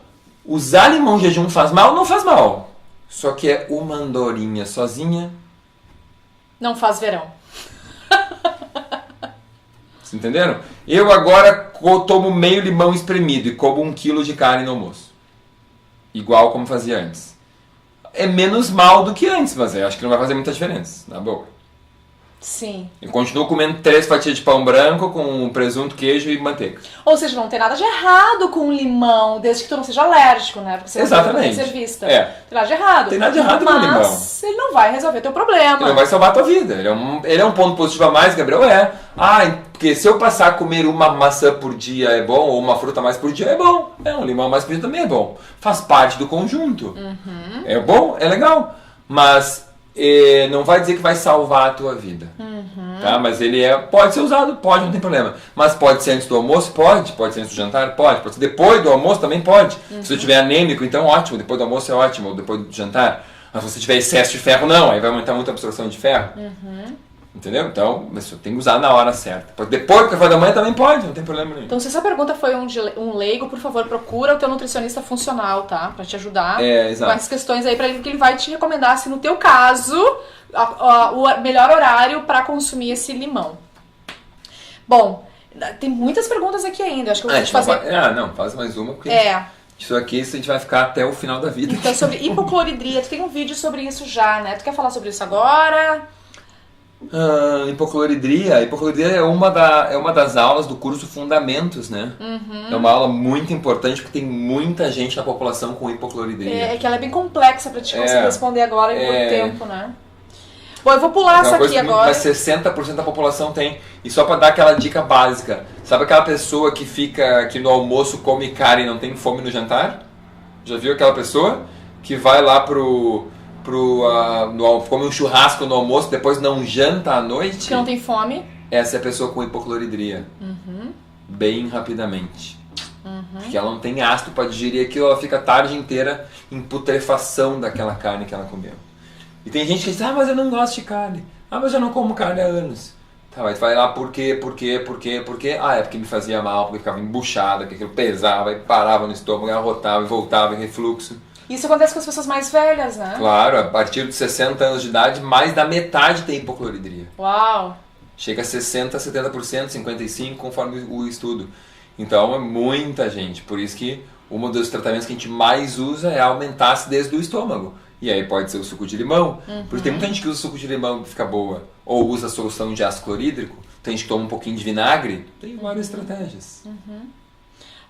usar limão em jejum faz mal? Não faz mal. Só que é uma andorinha sozinha. Não faz verão. Vocês entenderam? Eu agora tomo meio limão espremido e como 1 quilo de carne no almoço. Igual como fazia antes. É menos mal do que antes, mas eu acho que não vai fazer muita diferença, na boa. Sim. Eu continuo comendo 3 fatias de pão branco com presunto, queijo e manteiga. Ou seja, não tem nada de errado com o limão, desde que tu não seja alérgico, né? Porque você Exatamente. Não ser vista. É. Tem nada de errado. Tem nada de errado com o limão. Mas ele não vai resolver teu problema. Ele não vai salvar a tua vida. Ele é um ponto positivo a mais, Gabriel? Porque se eu passar a comer uma maçã por dia é bom, ou uma fruta a mais por dia é bom. Um limão a mais por dia também é bom. Faz parte do conjunto. Uhum. É bom, é legal. Mas não vai dizer que vai salvar a tua vida. Uhum. Tá? Mas ele pode ser usado, pode, não tem problema. Mas pode ser antes do almoço? Pode. Pode ser antes do jantar? Pode. Pode ser depois do almoço? Também pode. Se você estiver anêmico, então ótimo. Depois do almoço é ótimo. Ou depois do jantar. Mas se você tiver excesso de ferro, não. Aí vai aumentar muito a absorção de ferro. Entendeu? Então, você tem que usar na hora certa. Depois do café da manhã também pode, não tem problema nenhum. Então, se essa pergunta foi um leigo, por favor, procura o teu nutricionista funcional, tá? Pra te ajudar exato. com essas questões aí, que ele vai te recomendar, se no teu caso, o melhor horário pra consumir esse limão. Bom, tem muitas perguntas aqui ainda. Acho que eu vou te fazer... faz mais uma, porque isso aqui a gente vai ficar até o final da vida. Então, sobre hipocloridria, tu tem um vídeo sobre isso já, né? Tu quer falar sobre isso agora? Hipocloridria é uma das aulas do curso Fundamentos, né? É uma aula muito importante porque tem muita gente na população com hipocloridria. É que ela é bem complexa pra te conseguir responder agora em pouco tempo, né? Bom, eu vou pular essa aqui agora. Mas 60% da população tem. E só pra dar aquela dica básica, sabe aquela pessoa que fica aqui no almoço, come carne e não tem fome no jantar? Já viu aquela pessoa que vai lá come um churrasco no almoço, depois não janta à noite? Que não tem fome. Essa é a pessoa com hipocloridria. Bem rapidamente. Porque ela não tem ácido para digerir aquilo, ela fica a tarde inteira em putrefação daquela carne que ela comeu. E tem gente que diz, mas eu não gosto de carne. Mas eu não como carne há anos. Tá, mas vai lá, por quê? É porque me fazia mal, porque ficava embuchada, que aquilo pesava e parava no estômago, arrotava e voltava em refluxo. Isso acontece com as pessoas mais velhas, né? Claro, a partir de 60 anos de idade, mais da metade tem hipocloridria. Uau! Chega a 60%, 70%, 55% conforme o estudo. Então é muita gente, por isso que um dos tratamentos que a gente mais usa é aumentar a acidez do estômago. E aí pode ser o suco de limão, porque tem muita gente que usa suco de limão e fica boa. Ou usa a solução de ácido clorídrico, tem gente que toma um pouquinho de vinagre, tem várias estratégias.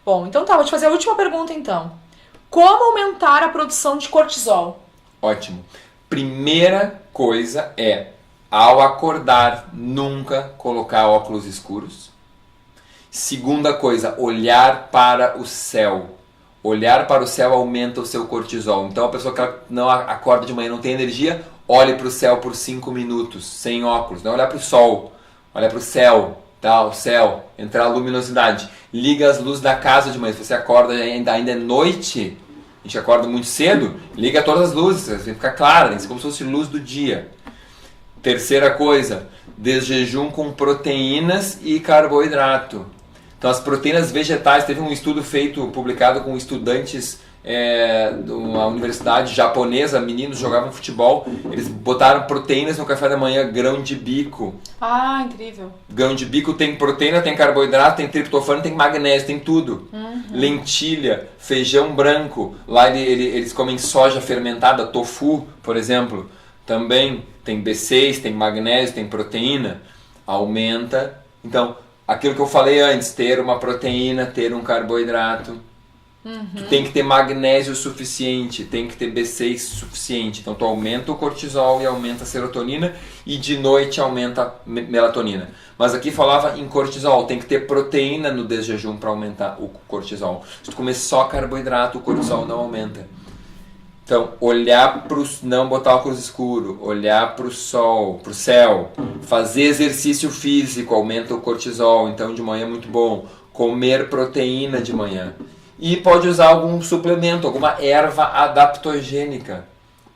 Bom, então tá, vou te fazer a última pergunta então. Como aumentar a produção de cortisol? Ótimo. Primeira coisa é, ao acordar, nunca colocar óculos escuros. Segunda coisa, olhar para o céu. Olhar para o céu aumenta o seu cortisol. Então a pessoa que não acorda de manhã, não tem energia, olhe para o céu por 5 minutos, sem óculos. Não olhar para o sol, olha para o céu. O céu, entrar a luminosidade. Liga as luzes da casa de manhã. Se você acorda ainda é noite, a gente acorda muito cedo, liga todas as luzes, vai ficar claro, como se fosse luz do dia. Terceira coisa, desjejum com proteínas e carboidrato. Então as proteínas vegetais, teve um estudo publicado com estudantes de uma universidade japonesa, meninos jogavam futebol, eles botaram proteínas no café da manhã, grão de bico. Incrível. Grão de bico tem proteína, tem carboidrato, tem triptofano, tem magnésio, tem tudo. Lentilha, feijão branco, lá eles comem soja fermentada, tofu, por exemplo, também tem B6, tem magnésio, tem proteína, aumenta Então, aquilo que eu falei antes, ter uma proteína, ter um carboidrato. Tu tem que ter magnésio suficiente, tem que ter B6 suficiente. Então tu aumenta o cortisol e aumenta a serotonina e de noite aumenta a melatonina. Mas aqui falava em cortisol, tem que ter proteína no desjejum para aumentar o cortisol. Se tu comer só carboidrato, o cortisol não aumenta. Então, olhar não botar óculos escuro, olhar para o sol, para o céu, fazer exercício físico, aumenta o cortisol, então de manhã é muito bom. Comer proteína de manhã. E pode usar algum suplemento, alguma erva adaptogênica.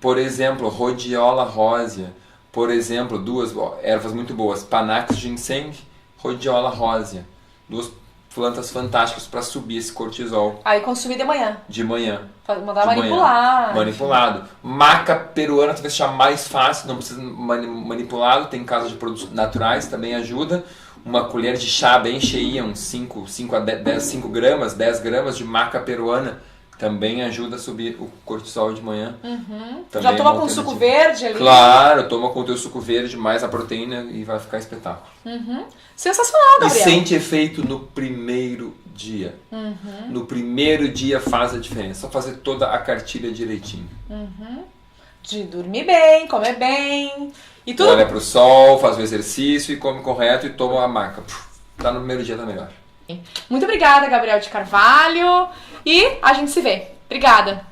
Por exemplo, rhodiola rósea. Por exemplo, duas ervas muito boas, Panax ginseng, rhodiola rósea. Duas plantas fantásticas para subir esse cortisol. Aí consumir de manhã. De manhã. Mandar manipular. Manipulado. Maca peruana talvez seja mais fácil, não precisa manipulado, tem casa de produtos naturais, também ajuda. Uma colher de chá bem cheia, uns 5 gramas, 10 gramas de maca peruana, também ajuda a subir o cortisol de manhã. Já toma com suco verde ali? Claro, toma com o teu suco verde, mais a proteína e vai ficar espetáculo. Sensacional, Gabriel. E sente efeito no primeiro dia. No primeiro dia faz a diferença. Só fazer toda a cartilha direitinho. De dormir bem, comer bem e tudo. Olha pro sol, faz o exercício e come correto e toma a maca. Tá no primeiro dia, tá melhor. Muito obrigada, Gabriel de Carvalho. E a gente se vê. Obrigada.